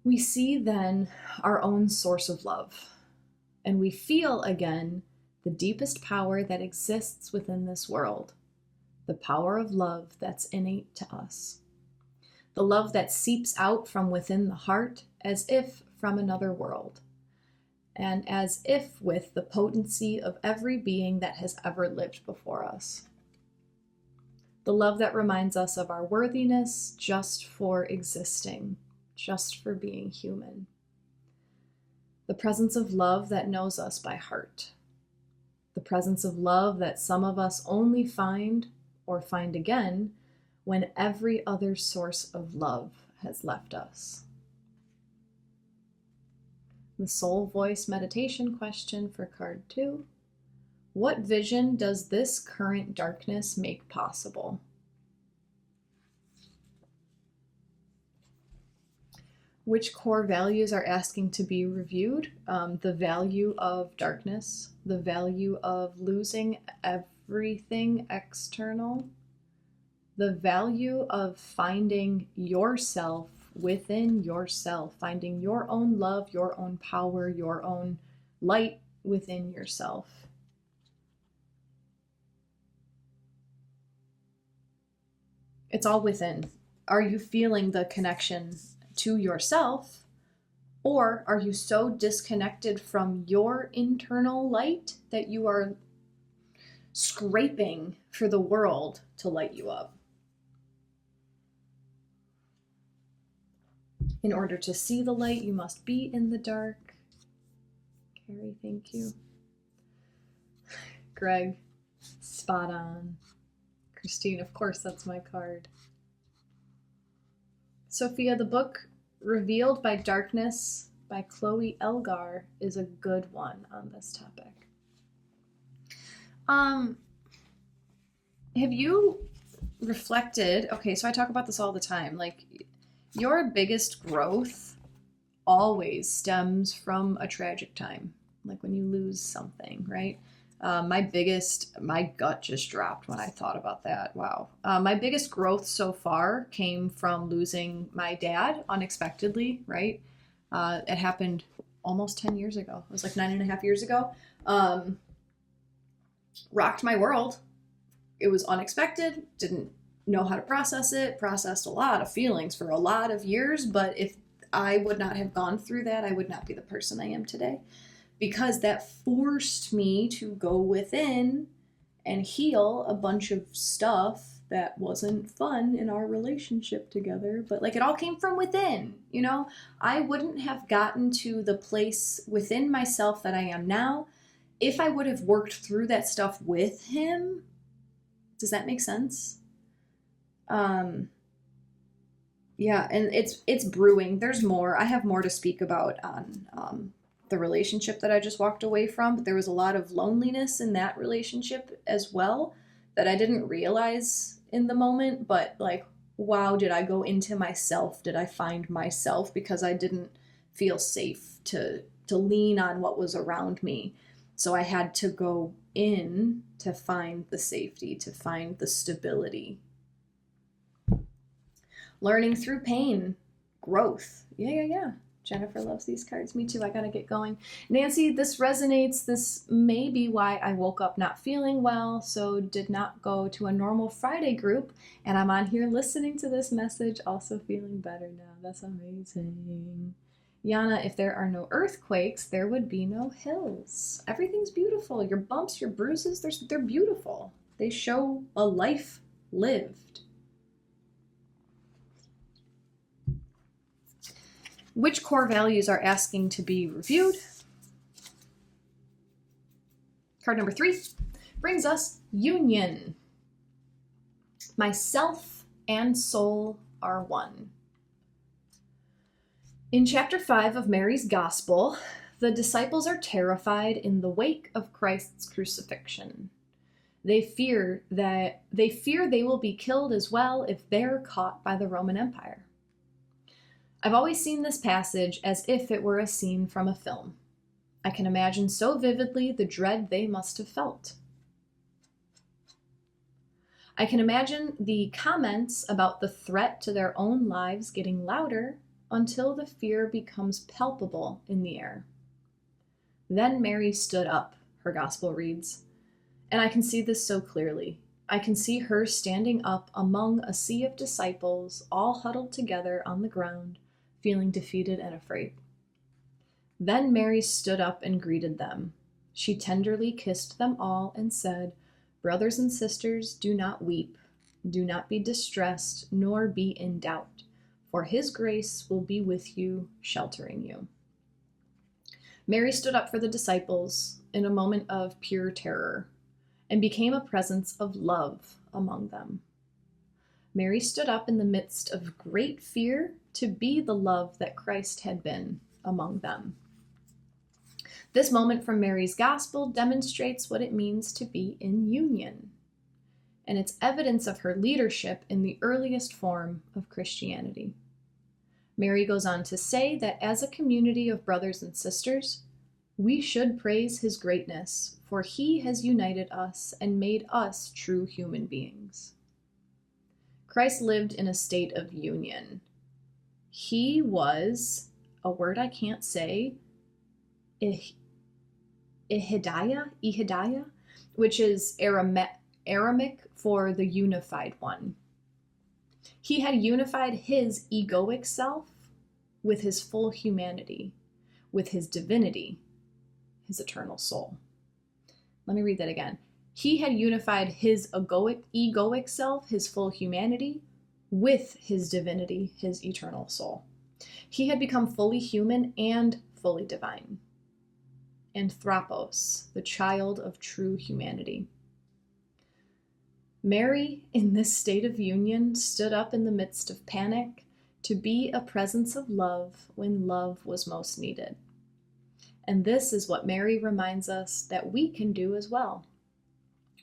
We see then our own source of love, and we feel again the deepest power that exists within this world, the power of love that's innate to us, the love that seeps out from within the heart as if from another world, and as if with the potency of every being that has ever lived before us. The love that reminds us of our worthiness just for existing, just for being human. The presence of love that knows us by heart. The presence of love that some of us only find or find again when every other source of love has left us. The soul voice meditation question for card 2. What vision does this current darkness make possible? Which core values are asking to be reviewed? The value of darkness, the value of losing everything external, the value of finding yourself within yourself, finding your own love, your own power, your own light within yourself. It's all within. Are you feeling the connection to yourself, or are you so disconnected from your internal light that you are scraping for the world to light you up? In order to see the light, you must be in the dark. Carrie, thank you. Greg, spot on. Christine, of course, that's my card. Sophia, the book Revealed by Darkness by Chloe Elgar is a good one on this topic. Have you reflected, okay, so I talk about this all the time, like your biggest growth always stems from a tragic time, like when you lose something, right? My gut just dropped when I thought about that. Wow. My biggest growth so far came from losing my dad unexpectedly, right? It happened almost 10 years ago. It was like 9.5 years ago. Rocked my world. It was unexpected. Didn't know how to process it. Processed a lot of feelings for a lot of years. But if I would not have gone through that, I would not be the person I am today. Because that forced me to go within and heal a bunch of stuff that wasn't fun in our relationship together. But like it all came from within, you know? I wouldn't have gotten to the place within myself that I am now if I would have worked through that stuff with him. Does that make sense? Yeah, and it's brewing. There's more. I have more to speak about on the relationship that I just walked away from, but there was a lot of loneliness in that relationship as well that I didn't realize in the moment. But like, wow, did I go into myself? Did I find myself? Because I didn't feel safe to lean on what was around me. So I had to go in to find the safety, to find the stability. Learning through pain, growth. Yeah. Jennifer loves these cards. Me too. I gotta get going. Nancy, this resonates. This may be why I woke up not feeling well, so did not go to a normal Friday group. And I'm on here listening to this message, also feeling better now. That's amazing. Yana, if there are no earthquakes, there would be no hills. Everything's beautiful. Your bumps, your bruises, they're beautiful. They show a life lived. Which core values are asking to be reviewed? Card number 3 brings us union. Myself and soul are one. In chapter 5 of Mary's Gospel, the disciples are terrified in the wake of Christ's crucifixion. They fear they will be killed as well if they're caught by the Roman Empire. I've always seen this passage as if it were a scene from a film. I can imagine so vividly the dread they must have felt. I can imagine the comments about the threat to their own lives getting louder until the fear becomes palpable in the air. Then Mary stood up, her gospel reads, and I can see this so clearly. I can see her standing up among a sea of disciples, all huddled together on the ground, feeling defeated and afraid. Then Mary stood up and greeted them. She tenderly kissed them all and said, "Brothers and sisters, do not weep. Do not be distressed, nor be in doubt, for his grace will be with you, sheltering you." Mary stood up for the disciples in a moment of pure terror and became a presence of love among them. Mary stood up in the midst of great fear to be the love that Christ had been among them. This moment from Mary's Gospel demonstrates what it means to be in union, and it's evidence of her leadership in the earliest form of Christianity. Mary goes on to say that as a community of brothers and sisters, we should praise his greatness, for he has united us and made us true human beings. Christ lived in a state of union. He was, a word I can't say, Ihidaya, which is Aramic for the unified one. He had unified his egoic self with his full humanity, with his divinity, his eternal soul. Let me read that again. He had unified his egoic self, his full humanity, with his divinity, his eternal soul. He had become fully human and fully divine. Anthropos, the child of true humanity. Mary, in this state of union, stood up in the midst of panic to be a presence of love when love was most needed. And this is what Mary reminds us that we can do as well.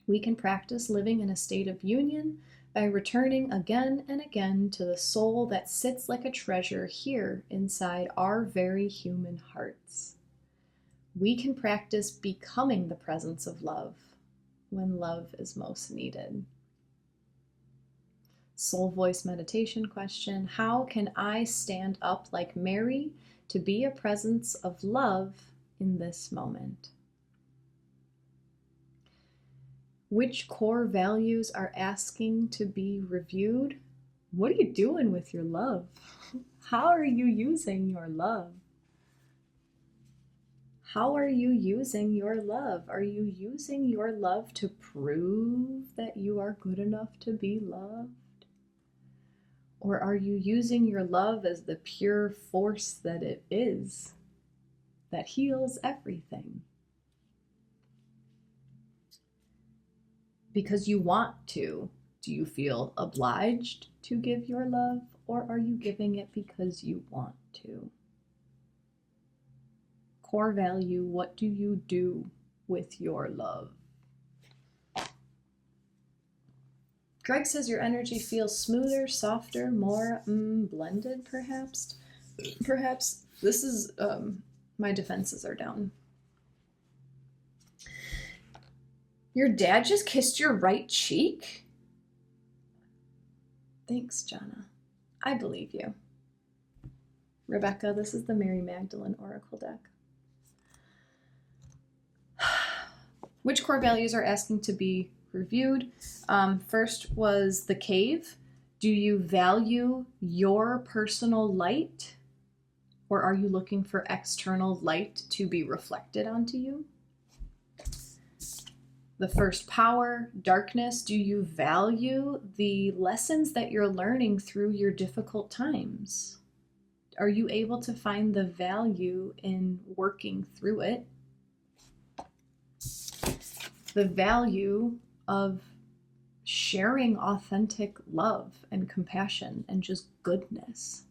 We can practice living in a state of union by returning again and again to the soul that sits like a treasure here inside our very human hearts. We can practice becoming the presence of love when love is most needed. Soul voice meditation question: how can I stand up like Mary to be a presence of love in this moment? Which core values are asking to be reviewed? What are you doing with your love? How are you using your love? How are you using your love? Are you using your love to prove that you are good enough to be loved? Or are you using your love as the pure force that it is, that heals everything? Because you want to. Do you feel obliged to give your love, or are you giving it because you want to? Core value, what do you do with your love? Greg says your energy feels smoother, softer, more blended, perhaps. Perhaps this is, my defenses are down. Your dad just kissed your right cheek? Thanks, Jana. I believe you. Rebecca, this is the Mary Magdalene Oracle deck. Which core values are asking to be reviewed? First was the cave. Do you value your personal light, or are you looking for external light to be reflected onto you? The first power, darkness. Do you value the lessons that you're learning through your difficult times? Are you able to find the value in working through it? The value of sharing authentic love and compassion and just goodness.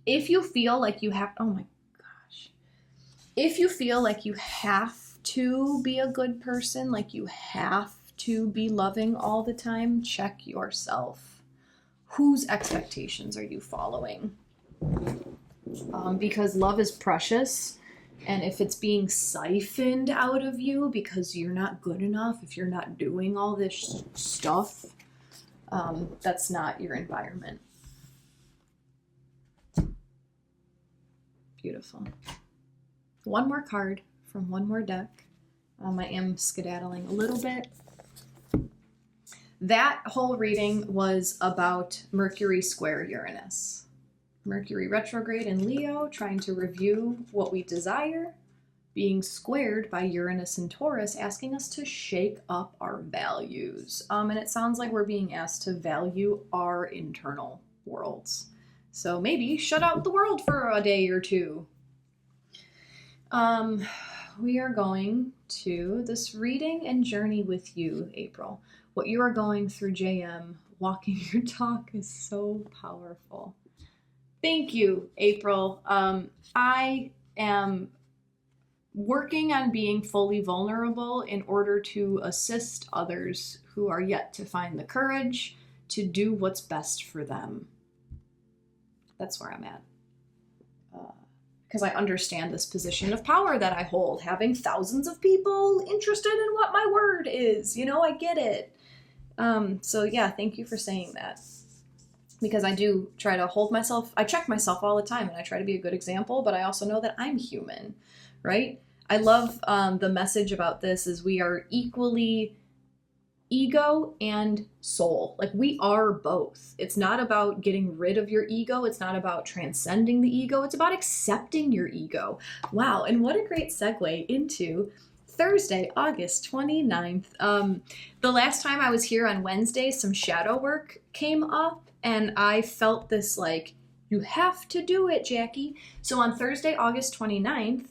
If you feel like you have, oh my gosh. If you feel like you have to be a good person, like you have to be loving all the time, check yourself. Whose expectations are you following? Because love is precious. And if it's being siphoned out of you because you're not good enough, if you're not doing all this stuff, that's not your environment. Beautiful. One more card from one more deck. I am skedaddling a little bit. That whole reading was about Mercury square Uranus. Mercury retrograde in Leo, trying to review what we desire, being squared by Uranus and Taurus, asking us to shake up our values. And it sounds like we're being asked to value our internal worlds. So maybe shut out the world for a day or two. We are going to this reading and journey with you, April. What you are going through, JM, walking your talk, is so powerful. Thank you, April. I am working on being fully vulnerable in order to assist others who are yet to find the courage to do what's best for them. That's where I'm at. Because I understand this position of power that I hold, having thousands of people interested in what my word is. You know, I get it. So yeah, thank you for saying that. Because I do try to hold myself, I check myself all the time, and I try to be a good example, but I also know that I'm human, right? I love the message about this is we are equally ego and soul. Like, we are both. It's not about getting rid of your ego. It's not about transcending the ego. It's about accepting your ego. Wow. And what a great segue into Thursday, August 29th. The last time I was here on Wednesday, some shadow work came up, and I felt this like, you have to do it, Jacqui. So on Thursday, August 29th,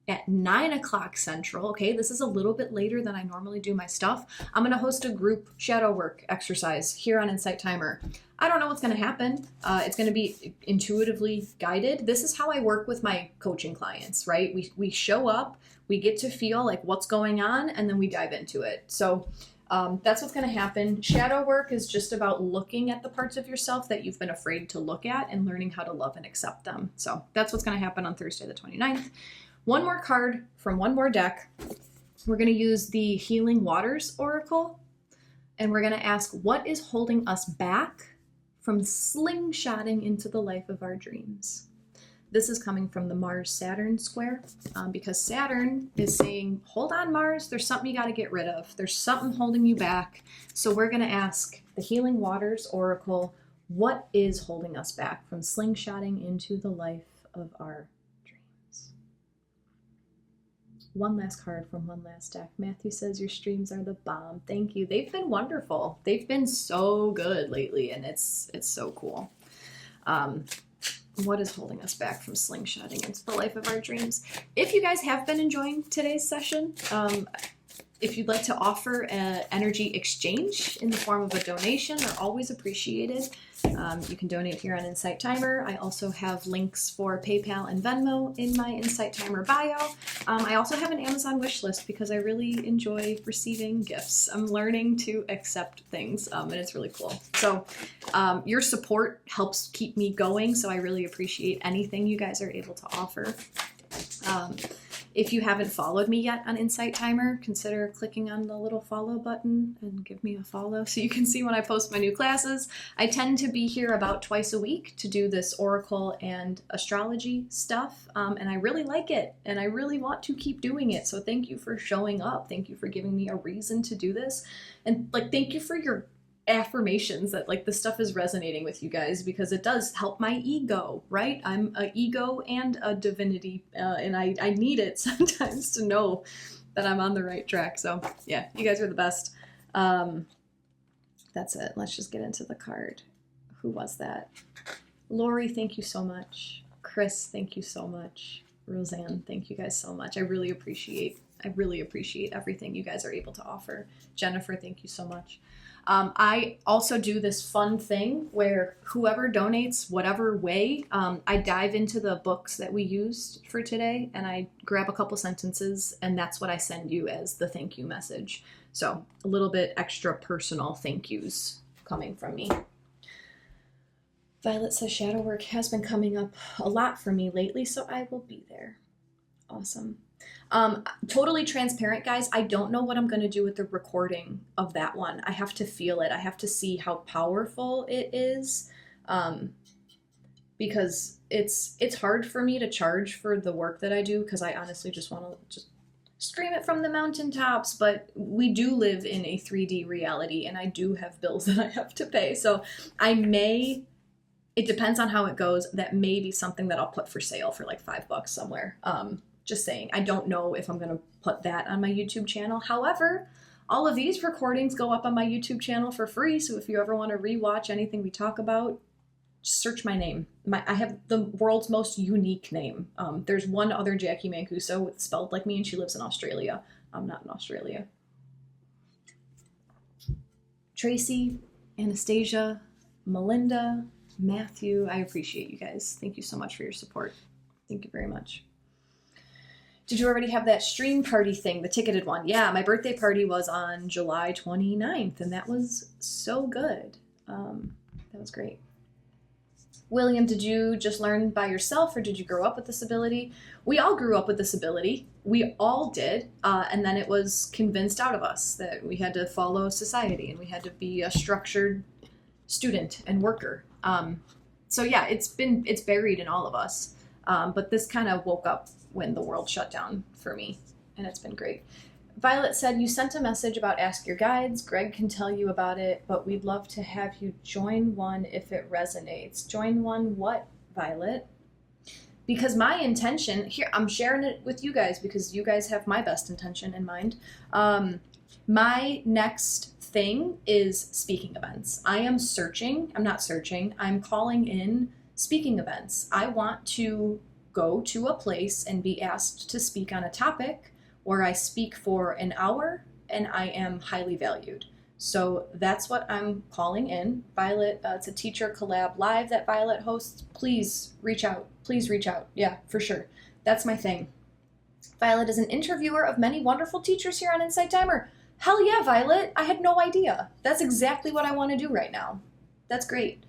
at 9 o'clock Central, okay, this is a little bit later than I normally do my stuff, I'm going to host a group shadow work exercise here on Insight Timer. I don't know what's going to happen. It's going to be intuitively guided. This is how I work with my coaching clients, right? We show up, we get to feel like what's going on, and then we dive into it. So that's what's going to happen. Shadow work is just about looking at the parts of yourself that you've been afraid to look at and learning how to love and accept them. So that's what's going to happen on Thursday the 29th. One more card from one more deck. We're going to use the Healing Waters Oracle, and we're going to ask, what is holding us back from slingshotting into the life of our dreams? This is coming from the Mars-Saturn square, because Saturn is saying, hold on, Mars, there's something you got to get rid of. There's something holding you back. So we're going to ask the Healing Waters Oracle, what is holding us back from slingshotting into the life of our dreams? One last card from one last deck. Matthew says your streams are the bomb. Thank you. They've been wonderful. They've been so good lately, and it's so cool. What is holding us back from slingshotting into the life of our dreams? If you guys have been enjoying today's session, if you'd like to offer an energy exchange in the form of a donation, they're always appreciated. You can donate here on Insight Timer. I also have links for PayPal and Venmo in my Insight Timer bio. I also have an Amazon wish list because I really enjoy receiving gifts. I'm learning to accept things, and it's really cool. So your support helps keep me going, so I really appreciate anything you guys are able to offer. If you haven't followed me yet on Insight Timer, consider clicking on the little follow button and give me a follow so you can see when I post my new classes. I tend to be here about twice a week to do this Oracle and astrology stuff, and I really like it, and I really want to keep doing it. So thank you for showing up. Thank you for giving me a reason to do this. And thank you for your affirmations that this stuff is resonating with you guys, because it does help my ego, right? I'm an ego and a divinity, and I need it sometimes to know that I'm on the right track. So yeah, you guys are the best. That's it. Let's just get into the card. Who was that? Lori, thank you so much. Chris, thank you so much. Roseanne, thank you guys so much. I really appreciate everything you guys are able to offer. Jennifer, thank you so much. I also do this fun thing where whoever donates whatever way, I dive into the books that we used for today, and I grab a couple sentences, and that's what I send you as the thank you message. So a little bit extra personal thank yous coming from me. Violet says shadow work has been coming up a lot for me lately, so I will be there. Awesome. Totally transparent, guys. I don't know what I'm going to do with the recording of that one. I have to feel it. I have to see how powerful it is, because it's hard for me to charge for the work that I do, because I honestly just want to just scream it from the mountaintops. But we do live in a 3D reality, and I do have bills that I have to pay. So it depends on how it goes. That may be something that I'll put for sale for $5 somewhere. Just saying, I don't know if I'm going to put that on my YouTube channel. However, all of these recordings go up on my YouTube channel for free. So if you ever want to rewatch anything we talk about, search my name. I have the world's most unique name. There's one other Jacqui Mancuso spelled like me, and she lives in Australia. I'm not in Australia. Tracy, Anastasia, Melinda, Matthew, I appreciate you guys. Thank you so much for your support. Thank you very much. Did you already have that stream party thing, the ticketed one? Yeah, my birthday party was on July 29th, and that was so good. That was great. William, did you just learn by yourself or did you grow up with this ability? We all grew up with this ability. We all did. And then it was convinced out of us that we had to follow society and we had to be a structured student and worker. So yeah, it's buried in all of us. But this kind of woke up when the world shut down for me, and it's been great. Violet said, you sent a message about Ask Your Guides. Greg can tell you about it, but we'd love to have you join one if it resonates. Join one what, Violet? Because my intention, here, I'm sharing it with you guys because you guys have my best intention in mind. My next thing is speaking events. I'm calling in speaking events. I want to go to a place and be asked to speak on a topic where I speak for an hour and I am highly valued. So that's what I'm calling in. Violet, it's a teacher collab live that Violet hosts. Please reach out. Yeah, for sure. That's my thing. Violet is an interviewer of many wonderful teachers here on Insight Timer. Hell yeah, Violet. I had no idea. That's exactly what I want to do right now. That's great.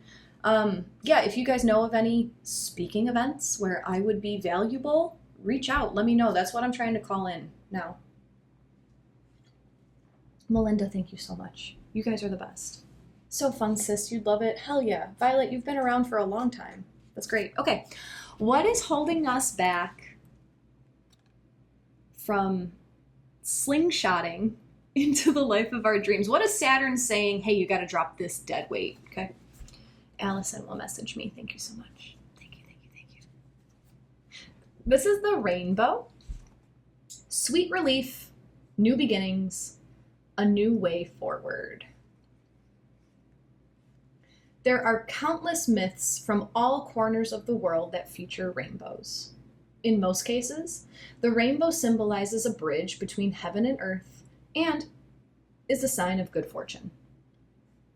Yeah, if you guys know of any speaking events where I would be valuable, reach out. Let me know. That's what I'm trying to call in now. Melinda, thank you so much. You guys are the best. So fun, sis. You'd love it. Hell yeah. Violet, you've been around for a long time. That's great. Okay. What is holding us back from slingshotting into the life of our dreams? What is Saturn saying? Hey, you got to drop this dead weight. Okay. Allison will message me. Thank you so much. Thank you. This is the rainbow. Sweet relief, new beginnings, a new way forward. There are countless myths from all corners of the world that feature rainbows. In most cases, the rainbow symbolizes a bridge between heaven and earth and is a sign of good fortune.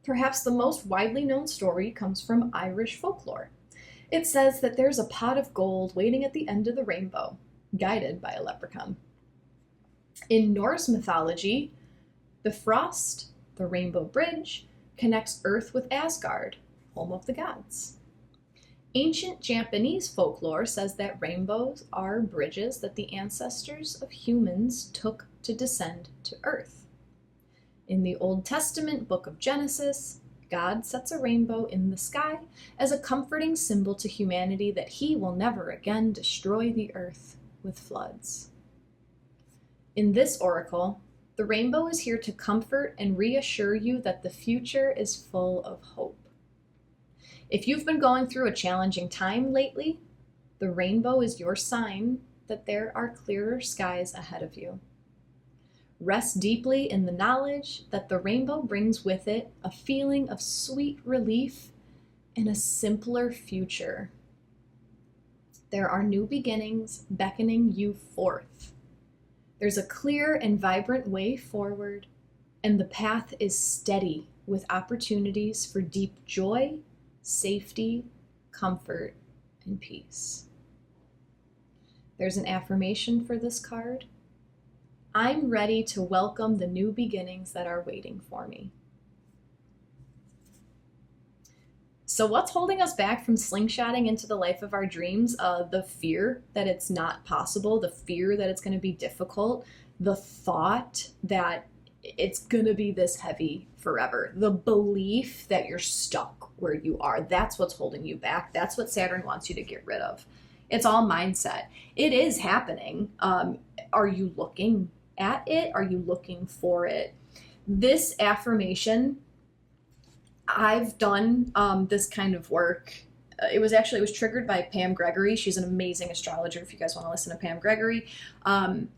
Perhaps the most widely known story comes from Irish folklore. It says that there's a pot of gold waiting at the end of the rainbow, guided by a leprechaun. In Norse mythology, the frost, the rainbow bridge, connects Earth with Asgard, home of the gods. Ancient Japanese folklore says that rainbows are bridges that the ancestors of humans took to descend to Earth. In the Old Testament book of Genesis, God sets a rainbow in the sky as a comforting symbol to humanity that he will never again destroy the earth with floods. In this oracle, the rainbow is here to comfort and reassure you that the future is full of hope. If you've been going through a challenging time lately, the rainbow is your sign that there are clearer skies ahead of you. Rest deeply in the knowledge that the rainbow brings with it a feeling of sweet relief and a simpler future. There are new beginnings beckoning you forth. There's a clear and vibrant way forward, and the path is steady with opportunities for deep joy, safety, comfort, and peace. There's an affirmation for this card. I'm ready to welcome the new beginnings that are waiting for me. So what's holding us back from slingshotting into the life of our dreams? The fear that it's not possible, the fear that it's going to be difficult, the thought that it's going to be this heavy forever, the belief that you're stuck where you are. That's what's holding you back. That's what Saturn wants you to get rid of. It's all mindset. It is happening. Are you looking at it? Are you looking for it? This affirmation, I've done this kind of work. It was triggered by Pam Gregory. She's an amazing astrologer if you guys want to listen to Pam Gregory.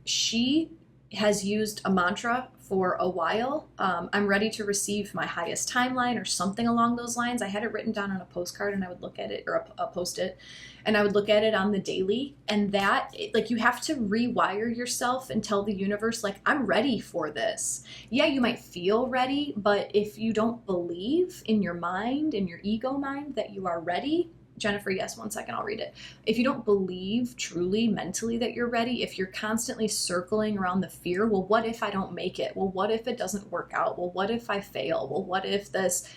She has used a mantra for a while. I'm ready to receive my highest timeline or something along those lines. I had it written down on a postcard and I would look at it, or a post-it, and I would look at it on the daily. And that, like, you have to rewire yourself and tell the universe, like, I'm ready for this. Yeah, you might feel ready, but if you don't believe in your mind, in your ego mind, that you are ready, Jennifer, yes, 1 second, I'll read it. If you don't believe truly mentally that you're ready, if you're constantly circling around the fear, well, what if I don't make it? Well, what if it doesn't work out? Well, what if I fail? Well, what if this?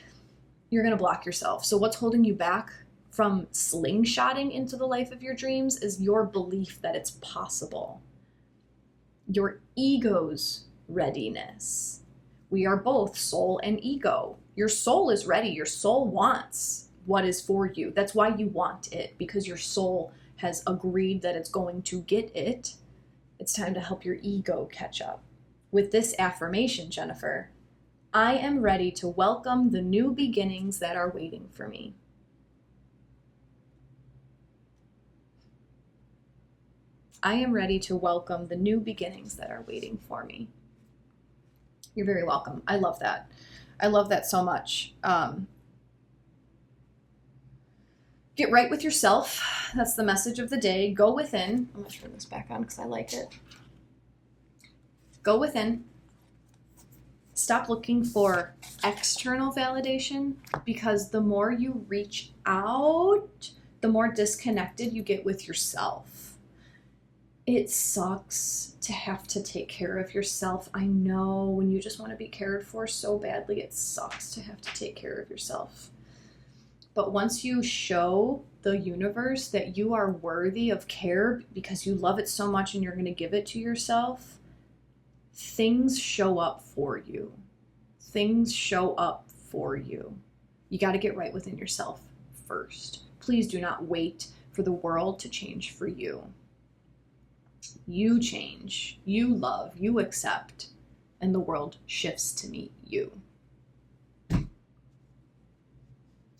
You're going to block yourself. So what's holding you back from slingshotting into the life of your dreams is your belief that it's possible. Your ego's readiness. We are both soul and ego. Your soul is ready. Your soul wants what is for you. That's why you want it, because your soul has agreed that it's going to get it. It's time to help your ego catch up. With this affirmation, Jennifer, I am ready to welcome the new beginnings that are waiting for me. I am ready to welcome the new beginnings that are waiting for me. You're very welcome. I love that. I love that so much. Get right with yourself. That's the message of the day. Go within. I'm going to turn this back on because I like it. Go within. Stop looking for external validation, because the more you reach out, the more disconnected you get with yourself. It sucks to have to take care of yourself. I know, when you just want to be cared for so badly, it sucks to have to take care of yourself. But once you show the universe that you are worthy of care because you love it so much and you're going to give it to yourself, things show up for you. Things show up for you. You got to get right within yourself first. Please do not wait for the world to change for you. You change, you love, you accept, and the world shifts to meet you.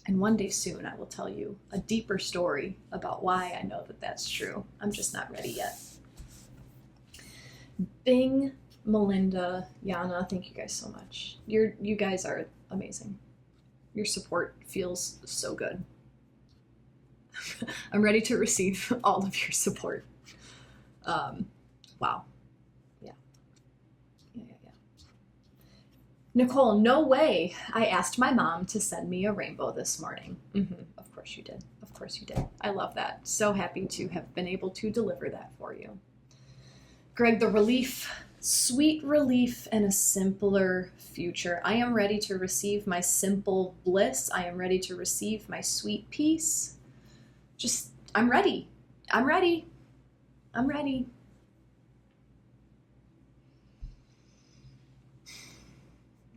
And one day soon, I will tell you a deeper story about why I know that that's true. I'm just not ready yet. Bing, Melinda, Yana, thank you guys so much. You guys are amazing. Your support feels so good. I'm ready to receive all of your support. Wow. Yeah. Nicole, no way. I asked my mom to send me a rainbow this morning. Of course you did. Of course you did. I love that. So happy to have been able to deliver that for you. Greg, the relief, sweet relief and a simpler future. I am ready to receive my simple bliss. I am ready to receive my sweet peace. I'm ready. I'm ready. I'm ready.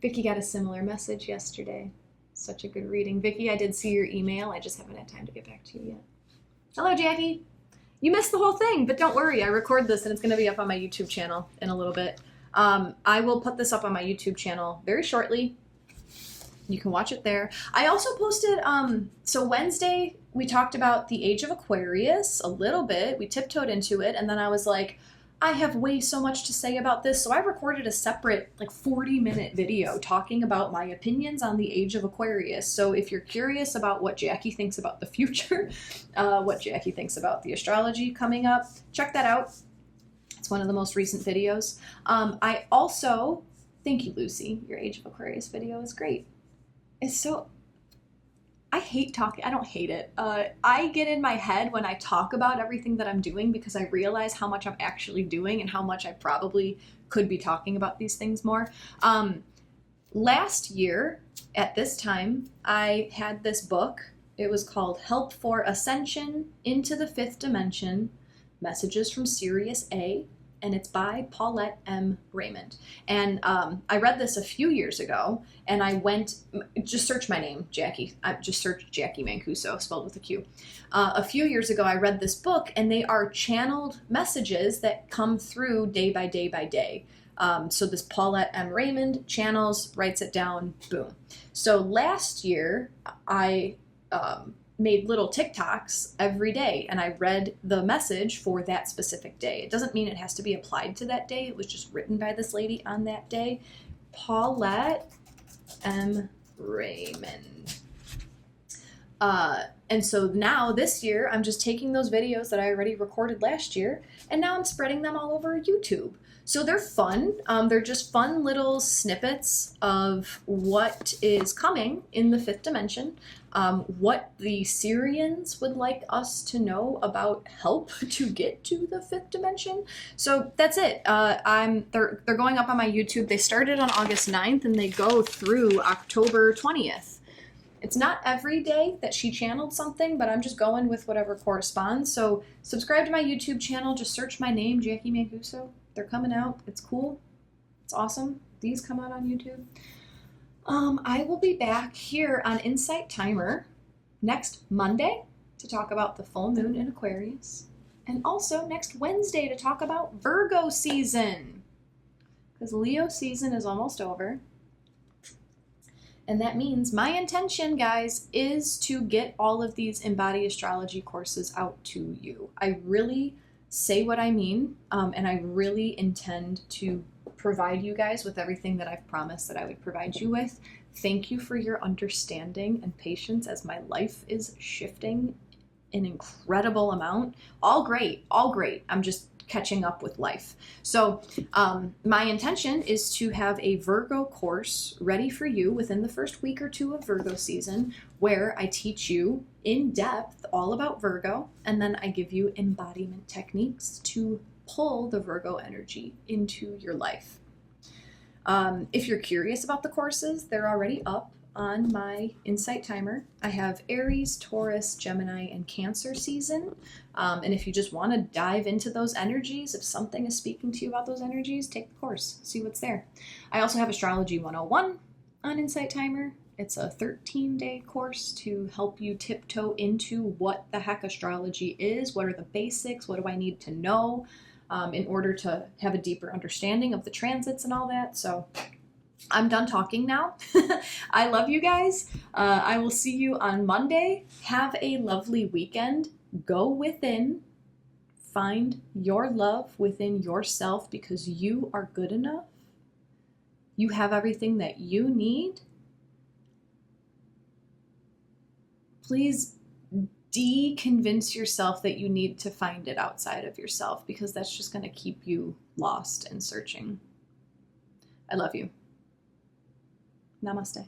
Vicky got a similar message yesterday. Such a good reading. Vicky, I did see your email. I just haven't had time to get back to you yet. Hello, Jacqui. You missed the whole thing, but don't worry. I record this and it's going to be up on my YouTube channel in a little bit. I will put this up on my YouTube channel very shortly. You can watch it there. I also posted, so Wednesday, we talked about the age of Aquarius a little bit. We tiptoed into it, and then I was like, I have way so much to say about this. So I recorded a separate 40-minute video talking about my opinions on the age of Aquarius. So if you're curious about what Jacqui thinks about the future, what Jacqui thinks about the astrology coming up, check that out. It's one of the most recent videos. I also, thank you, Lucy. Your age of Aquarius video is great. I hate talking. I don't hate it. I get in my head when I talk about everything that I'm doing because I realize how much I'm actually doing and how much I probably could be talking about these things more. Last year at this time, I had this book. It was called Help for Ascension into the Fifth Dimension, Messages from Sirius A, and it's by Paulette M. Raymond. And I read this a few years ago, and I just search my name, Jacqui. I just searched Jacqui Mancuso, spelled with a Q. A few years ago, I read this book, and they are channeled messages that come through day by day by day. So this Paulette M. Raymond channels, writes it down, boom. So last year, I made little TikToks every day, and I read the message for that specific day. It doesn't mean it has to be applied to that day. It was just written by this lady on that day. Paulette M. Raymond. And so now this year, I'm just taking those videos that I already recorded last year, and now I'm spreading them all over YouTube. So they're fun. They're just fun little snippets of what is coming in the fifth dimension, what the Syrians would like us to know about help to get to the fifth dimension. So that's it. They're going up on my YouTube. They started on August 9th and they go through October 20th. It's not every day that she channeled something, but I'm just going with whatever corresponds. So subscribe to my YouTube channel. Just search my name, Jacqui Mancuso. They're coming out. It's cool. It's awesome. These come out on YouTube. I will be back here on Insight Timer next Monday to talk about the full moon in Aquarius. And also next Wednesday to talk about Virgo season. Because Leo season is almost over. And that means my intention, guys, is to get all of these Embodied Astrology courses out to you. I really say what I mean, and I really intend to provide you guys with everything that I've promised that I would provide you with. Thank you for your understanding and patience as my life is shifting an incredible amount. All great, all great. I'm just catching up with life. So my intention is to have a Virgo course ready for you within the first week or two of Virgo season, where I teach you in depth all about Virgo, and then I give you embodiment techniques to pull the Virgo energy into your life. If you're curious about the courses, they're already up on my Insight Timer. I have Aries, Taurus, Gemini, and Cancer season. And if you just want to dive into those energies, if something is speaking to you about those energies, take the course, see what's there. I also have Astrology 101 on Insight Timer. It's a 13-day course to help you tiptoe into what the heck astrology is, what are the basics, what do I need to know in order to have a deeper understanding of the transits and all that. So I'm done talking now. I love you guys. I will see you on Monday. Have a lovely weekend. Go within. Find your love within yourself because you are good enough. You have everything that you need. Please de-convince yourself that you need to find it outside of yourself because that's just going to keep you lost and searching. I love you. Namaste.